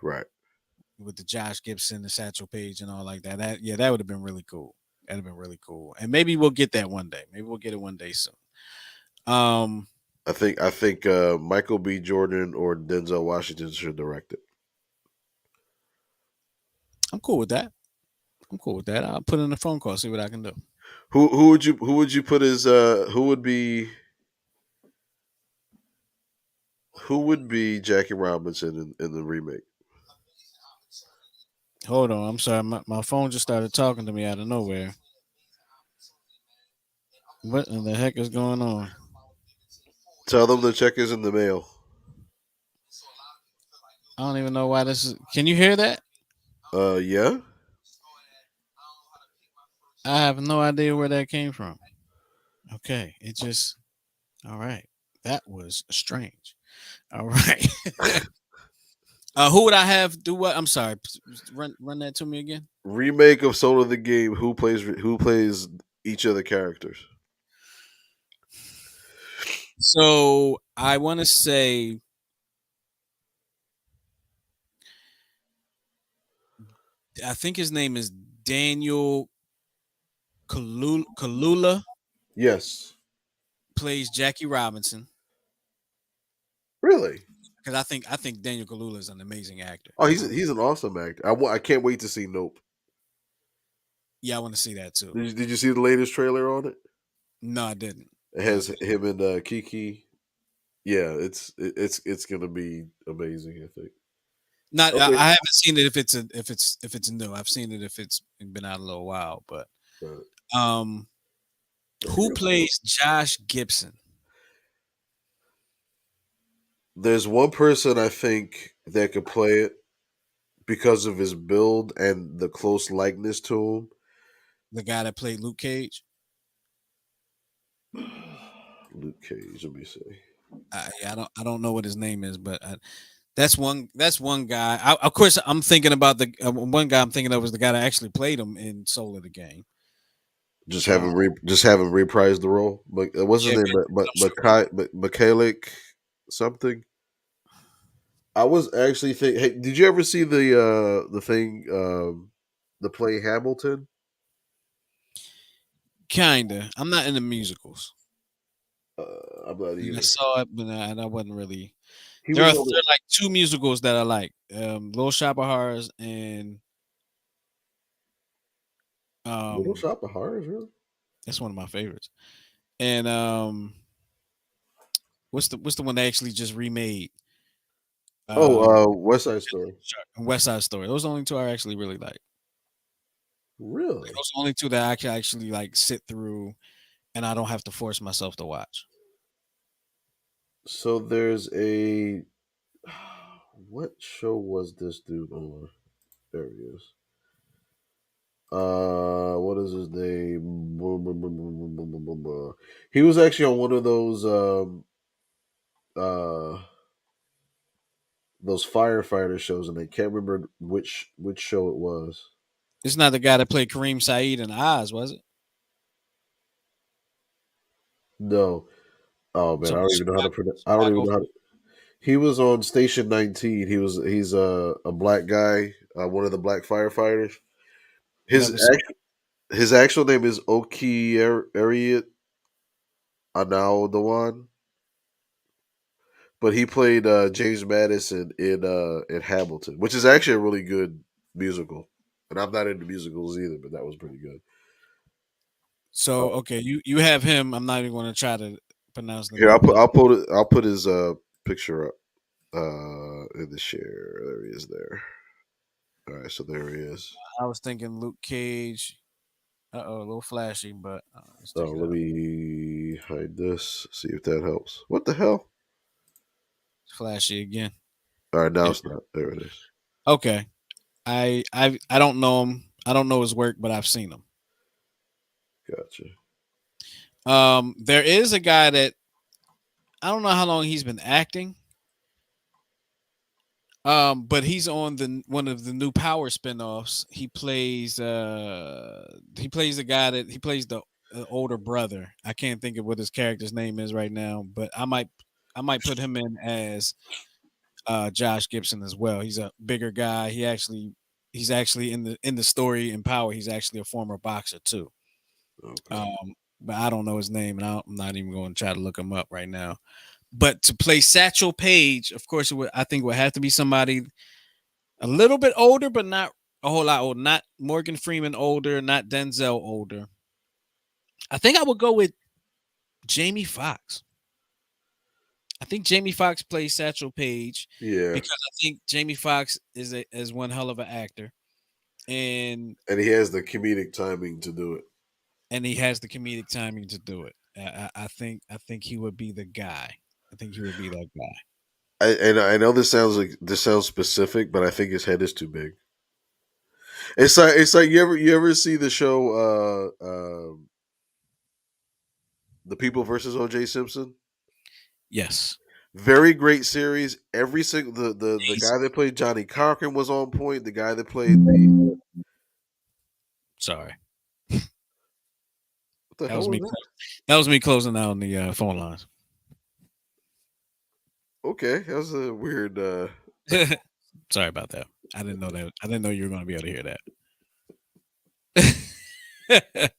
right. with the Josh Gibson, the Satchel Paige, and all like that. That yeah, that would have been really cool. That'd have been really cool, and maybe we'll get that one day. Maybe we'll get it one day soon. Um, I think Michael B. Jordan or Denzel Washington should direct it. I'm cool with that. I'm cool with that. I'll put in a phone call, see what I can do. Who would you put as who would be Jackie Robinson in the remake? Hold on, I'm sorry, my phone just started talking to me out of nowhere. What in the heck is going on? Tell them the check is in the mail. I don't even know why this is. Can you hear that? Yeah. I have no idea where that came from. Okay, it just. All right, that was strange. All right. Who would I have do what? I'm sorry. Run that to me again. Remake of Soul of the Game. Who plays each of the characters? So I want to say I think his name is Daniel Kalula Yes. plays Jackie Robinson Really? because I think Daniel Kalula is an amazing actor. Oh, I really he's an awesome actor. I can't wait to see Nope. yeah I want to see that too. Did you see the latest trailer on it? No, I didn't. It No, I has didn't. him and Kiki. Yeah, it's gonna be amazing. I think. Not Okay. I haven't seen it if it's new. I've seen it if it's been out a little while. But Uh, um, there you who go. plays Josh Gibson? There's one person I think that could play it because of his build and the close likeness to The guy that played Luke Cage. him. Luke Cage. Let me see. I don't know what his name is, but that's one guy. Of course, I'm thinking about the one guy I'm thinking of was the guy that actually played him in Soul of the Game. Uh, Just have him reprise the role. But what's his yeah, name? I'm sure. Mikhailik something. I was actually think. Hey, did you ever see the thing the play Hamilton? Kinda. I'm not into musicals. I'm not And I either. saw it, but I wasn't really. He was on There the are like two musicals that I like: Little Shop of Horrors and Little um, Shop of Horrors, really? that's one of my favorites. And what's the one they actually just remade? Um, West Side Story. West Side Story. Those are the only two I actually really like. Like, Really? those are the only two that I can actually like sit through, and I don't have to force myself to watch. So there's a what show was this dude on? There he is. What is his name? He was actually on one of uh those firefighter shows, and I can't remember which show it was. It's not the guy that played Kareem Saeed in Oz, was it? No, oh man, I don't even know how to pronounce. I don't even Chicago. know how to. He was on Station 19. He's a black guy, one of the black firefighters. His Never saw. his actual name is Oki Ariat Anao Dewan, but he played James Madison in Hamilton, which is actually a really good musical. And I'm not into musicals either, but that was pretty good. So Uh, okay, you have him. I'm not even going to try to pronounce the Here, name. Of I'll put his picture up in the share. There he is. There. All right, so there he is. I was thinking Luke Cage. Uh-oh, a little flashy, but let's Oh, take it let out. me hide this. See if that helps. What the hell? It's flashy again. All right, now Yeah. it's not. There it is. Okay. I don't know him. I don't know his work, but I've seen him. Gotcha. There is a guy that I don't know how long he's been acting. But he's on the one of the new Power spinoffs. He plays the guy that he plays the older brother. I can't think of what his character's name is right now, but I might put him in as Josh Gibson as well. He's a bigger guy. He's actually in the story in Power. He's actually a former boxer too. Okay. But I don't know his name, and I'm not even going to try to look him up right now. But to play Satchel Paige, of course, I think it would have to be somebody a little bit older, but not a whole lot older. Not Morgan Freeman older, not Denzel older. I think I would go with Jamie Foxx. I think Jamie Foxx plays Satchel Paige Yeah, because I think Jamie Foxx is one hell of an actor, and and he has the comedic timing to do it. he has the comedic timing to do it. I think he would be the guy. I think he would be that guy. And I know this sounds specific, but I think his head is too big. It's like you ever see the show The People versus O.J. Simpson? Yes. Very great series. Every single the He's guy that played Johnny Cochran was on point. The guy that played the sorry. what the That hell was was me. that? That was me closing out on the phone lines. Okay, that was a weird. Sorry about that. I didn't know that. I didn't know you were going to be able to hear that. I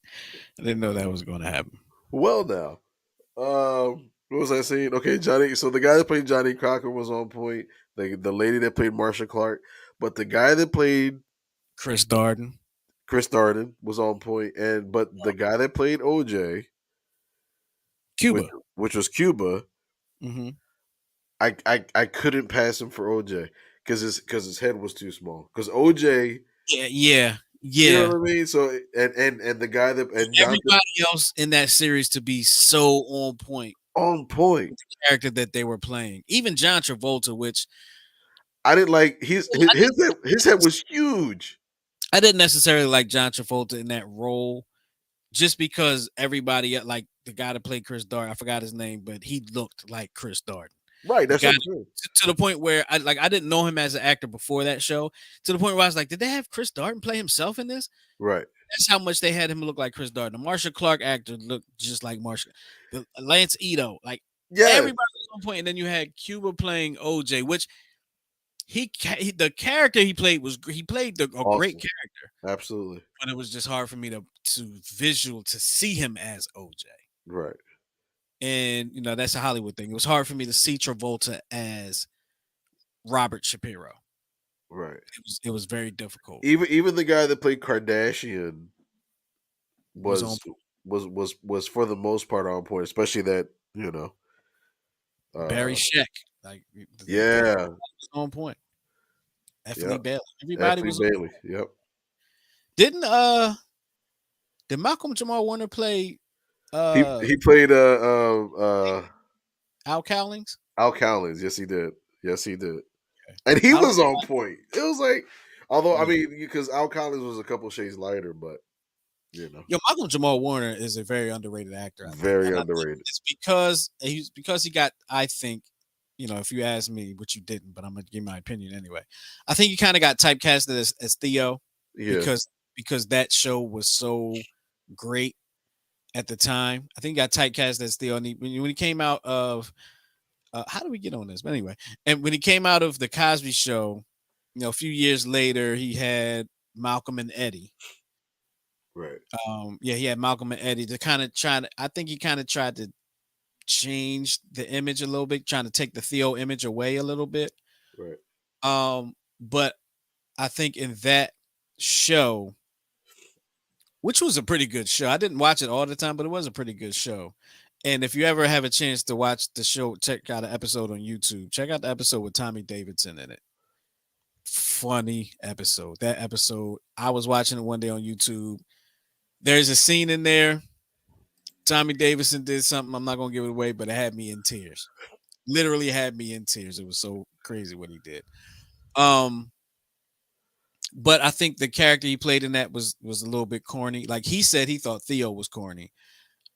didn't know that was going to happen. Well, now, what was I saying? Okay, Johnny. So the guy that played Johnny Cochran was on point. The lady that played Marsha Clark, but the guy that played Chris Darden, Chris Darden was on point, and but the guy that played OJ, which Cuba. which was Cuba, Hmm. I couldn't pass him for OJ because his head was too small. Because OJ, Yeah, yeah, you know yeah. what I mean. So and the guy that and Jonathan Everybody else in that series to be so on point on point. with the character that they were playing. Even John Travolta, which I didn't like his I his didn't, his head, his head was huge. I didn't necessarily like John Travolta in that role, just because everybody like the guy that played Chris Darden, I forgot his name, but he looked like Chris Darden. Right, The that's guy what I'm saying. to the point where I didn't know him as an actor before that show. To the point where I was like, did they have Chris Darden play himself in this? Right. That's how much they had him look like Chris Darden. The Marsha Clark actor looked just like Marsha. The Lance Ito, like Yes. everybody was on point. And then you had Cuba playing OJ, which the character he played he played a great Awesome. character, Absolutely. but it was just hard for me to see him as OJ. Right. And that's a Hollywood thing. It was hard for me to see Travolta as Robert Shapiro. Right. It was very difficult. Even the guy that played Kardashian Was on was was for the most part on point, especially that you know. Barry Uh, Sheck, like everybody yeah. was on point. F. Lee Yep. Bailey, everybody Ashley was on Bailey. point. Yep. Didn't did Malcolm Jamal Warner play uh He played Al Cowlings? Al Cowlings. Yes, he did. Yes, he did. Okay. And he I don't was on point. It was like, although I yeah. mean, because Al Collins was a couple shades lighter, but you know, Yo, Malcolm Jamal Warner is a very underrated actor, I think. very And I think underrated. it's because he got, I think, if you ask me, which you didn't, but I'm gonna give my opinion anyway. I think he kind of got typecasted as Theo Yeah, because that show was so great at the time. I think he got typecast as Theo. And when he came out of how do we get on this? But anyway, and when he came out of the Cosby Show, a few years later, he had Malcolm and Eddie. right, Yeah, he had Malcolm and Eddie to kind of try to. I think he kind of tried to change the image a little bit, trying to take the Theo image away a little bit. right, But I think in that show, which was a pretty good show, I didn't watch it all the time, but it was a pretty good show. And if you ever have a chance to watch the show, check out an episode on YouTube. Check out the episode with Tommy Davidson in it. Funny episode. That episode, I was watching it one day on YouTube. There's a scene in there. Tommy Davidson did something. I'm not gonna give it away, but it had me in tears. Literally had me in tears. It was so crazy what he did. Um, but I think the character he played in that was a little bit corny. Like he said, he thought Theo was corny.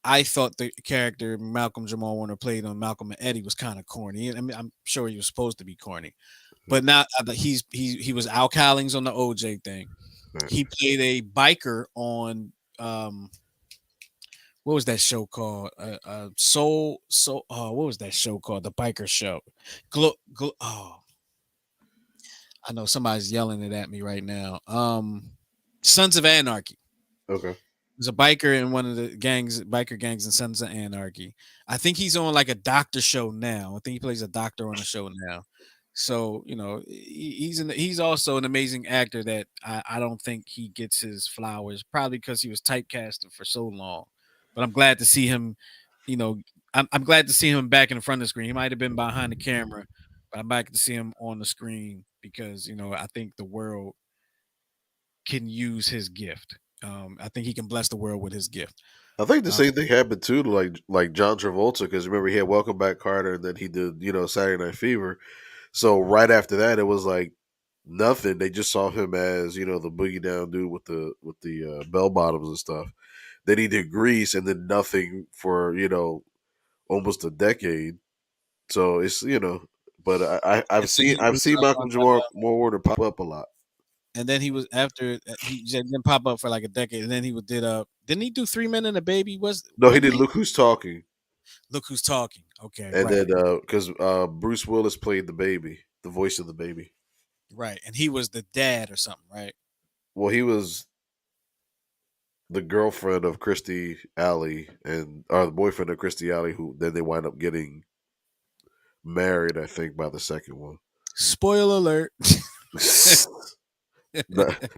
I thought the character Malcolm Jamal Warner played on Malcolm and Eddie was kind of corny. I mean, I'm sure he was supposed to be corny, but now he was Al Cowlings on the OJ thing. Right. He played a biker on what was that show called? What was that show called? The biker show. Oh, I know somebody's yelling it at me right now. Sons of Anarchy. Okay. There's a biker in one of the biker gangs in Sons of Anarchy. I think he's on like a doctor show now. I think he plays a doctor on a show now. So he's also an amazing actor that I don't think he gets his flowers, probably because he was typecasted for so long. But I'm glad to see him. You know, I'm glad to see him back in front of the screen. He might have been behind the camera, but I'm back to see him on the screen because I think the world can use his gift. I think he can bless the world with his gift. I think the Um, same thing happened too to like John Travolta, because remember he had Welcome Back Carter and then he did Saturday Night Fever. So right after that, it was like nothing. They just saw him as the boogie down dude with the bell bottoms and stuff. Then he did Grease and then nothing for almost a decade. So it's but I've and then seen he I've was, seen Malcolm Jamal Warner pop up a lot. and then he was after he didn't pop up for like a decade, and then he did didn't he do Three Men and a Baby? No, he Wasn't did he? Look Who's Talking, Look Who's Talking. Okay, and right, then because Bruce Willis played the baby, the voice of the baby. right, and he was the dad or something, right? Well, he was the girlfriend of Christy Alley and or the boyfriend of Christy Alley, who then they wind up getting married, I think, by the second one. Spoiler alert.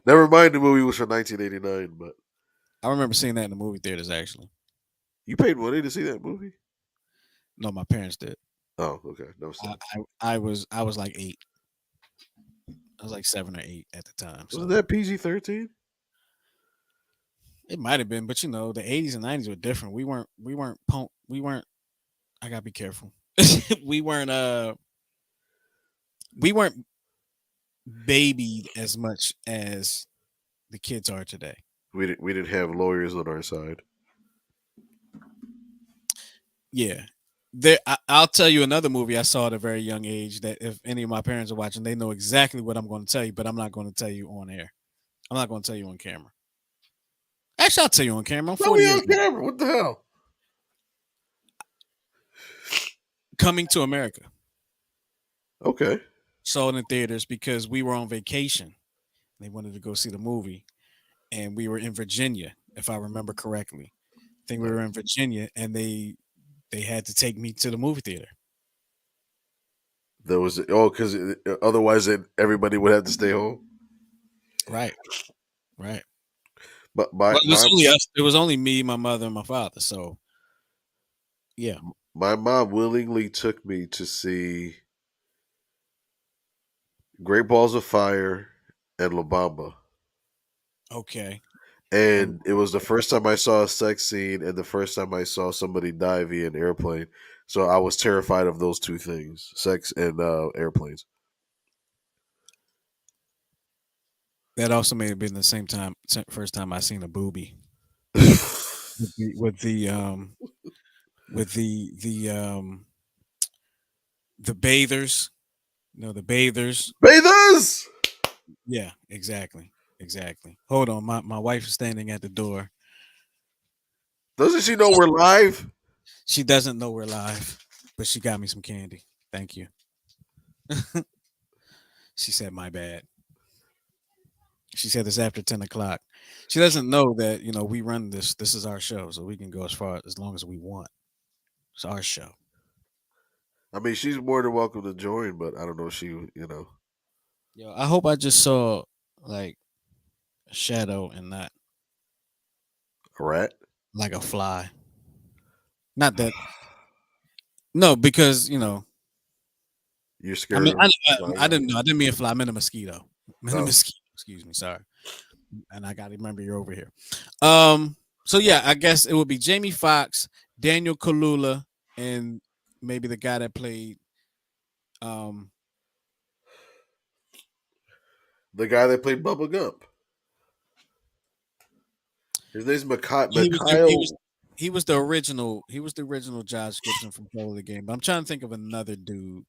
Never mind, the movie was from 1989, but I remember seeing that in the movie theaters. Actually, you paid money to see that movie. no, my parents did. Oh, okay, no I, sense. I was like 8. I was like 7 or 8 at the time, Wasn't so that PG-13? it might have been. But the 80s and 90s were different. We weren't. I gotta be careful. we weren't. We weren't babied as much as the kids are today. We didn't have lawyers on our side. Yeah. I'll tell you another movie I saw at a very young age that if any of my parents are watching, they know exactly what I'm going to tell you, but I'm not going to tell you on air. I'm not going to tell you on camera. Actually, I'll tell you on camera. I'm Tell 40 me years on old. camera. What the hell? Coming to America. Okay. Saw it in theaters because we were on vacation. They wanted to go see the movie, and we were in Virginia, if I remember correctly. I think we were in Virginia, and they had to take me to the movie theater. There was because otherwise everybody would have to stay home. Right. Right. But my Well, it was my only us. It was only me, my mother, and my father. So yeah. my mom willingly took me to see Great Balls of Fire and La Bamba. Okay. And And it was the first time I saw a sex scene and the first time I saw somebody die via an airplane. So I was terrified of those two things, sex and airplanes. that also may have been the first time I seen a booby with the with the with the bathers. The bathers. Bathers! Yeah, exactly, exactly. Hold on, my wife is standing at the door. Doesn't she know we're live? She doesn't know we're live, but she got me some candy. Thank you. She said my bad. She said it's after 10 o'clock. She doesn't know that we run this. This is our show, so we can go as long as we want. It's our show. I mean, she's more than welcome to join, but I don't know if she. Yo, I hope I just saw like a shadow and not A rat. like a fly. Not that. No, because You're I scared mean of I flying didn't know. I objects? didn't mean a fly. I meant a mosquito. I meant a Oh, mosquito. Excuse me. Sorry. And I got to remember you're over here. So yeah, I guess it would be Jamie Foxx, Daniel Kalula, and maybe the guy that played um the guy that played Bubba Gump. His name's he was the, he was Mikhail. he was the original Josh Gibson from Play the Game. But I'm trying to think of another dude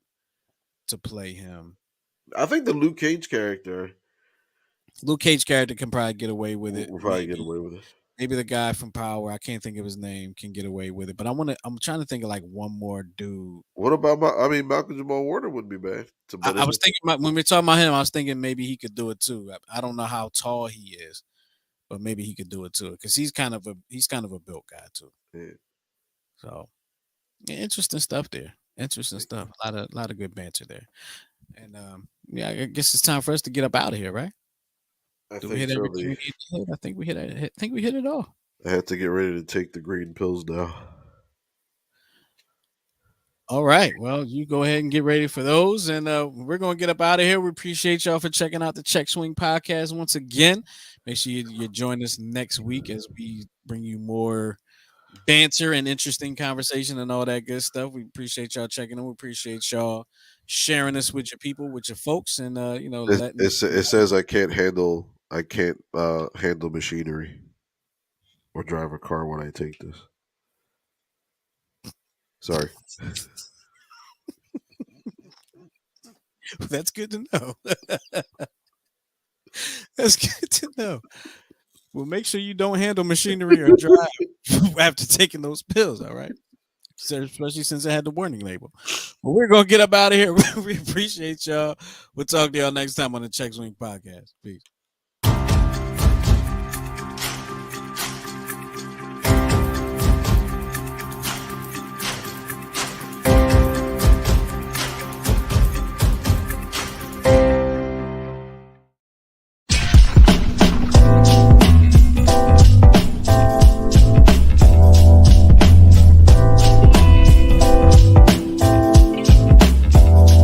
to play him. I think the Luke Cage character Luke Cage character can probably get away with it. will probably get Maybe, away with it. maybe the guy from Power, I can't think of his name, can get away with it. But I'm trying to think of like one more dude. What about Malcolm Jamal Warner wouldn't be bad to butt I in. was thinking about, when we are talking about him, I was thinking maybe he could do it too. I don't know how tall he is, but maybe he could do it too because he's kind of a built guy too. Yeah, So yeah, interesting stuff there. Interesting stuff. A lot of good banter there. And yeah, I guess it's time for us to get up out of here, right? I Do we think hit so. everything we need to hit? I think we hit it. I think we hit it all. I had to get ready to take the green pills now. All right. Well, you go ahead and get ready for those, and we're gonna get up out of here. We appreciate y'all for checking out the Check Swing podcast once again. Make sure you join us next week as we bring you more banter and interesting conversation and all that good stuff. We appreciate y'all checking in. We appreciate y'all sharing this with your people, with your folks, and letting us It says I can't handle machinery or drive a car when I take this. Sorry. That's good to know. That's good to know. Well, make sure you don't handle machinery or drive after taking those pills. All right. Especially since it had the warning label. Well, we're gonna get up out of here. We appreciate y'all. We'll talk to y'all next time on the Check Swing podcast. Peace.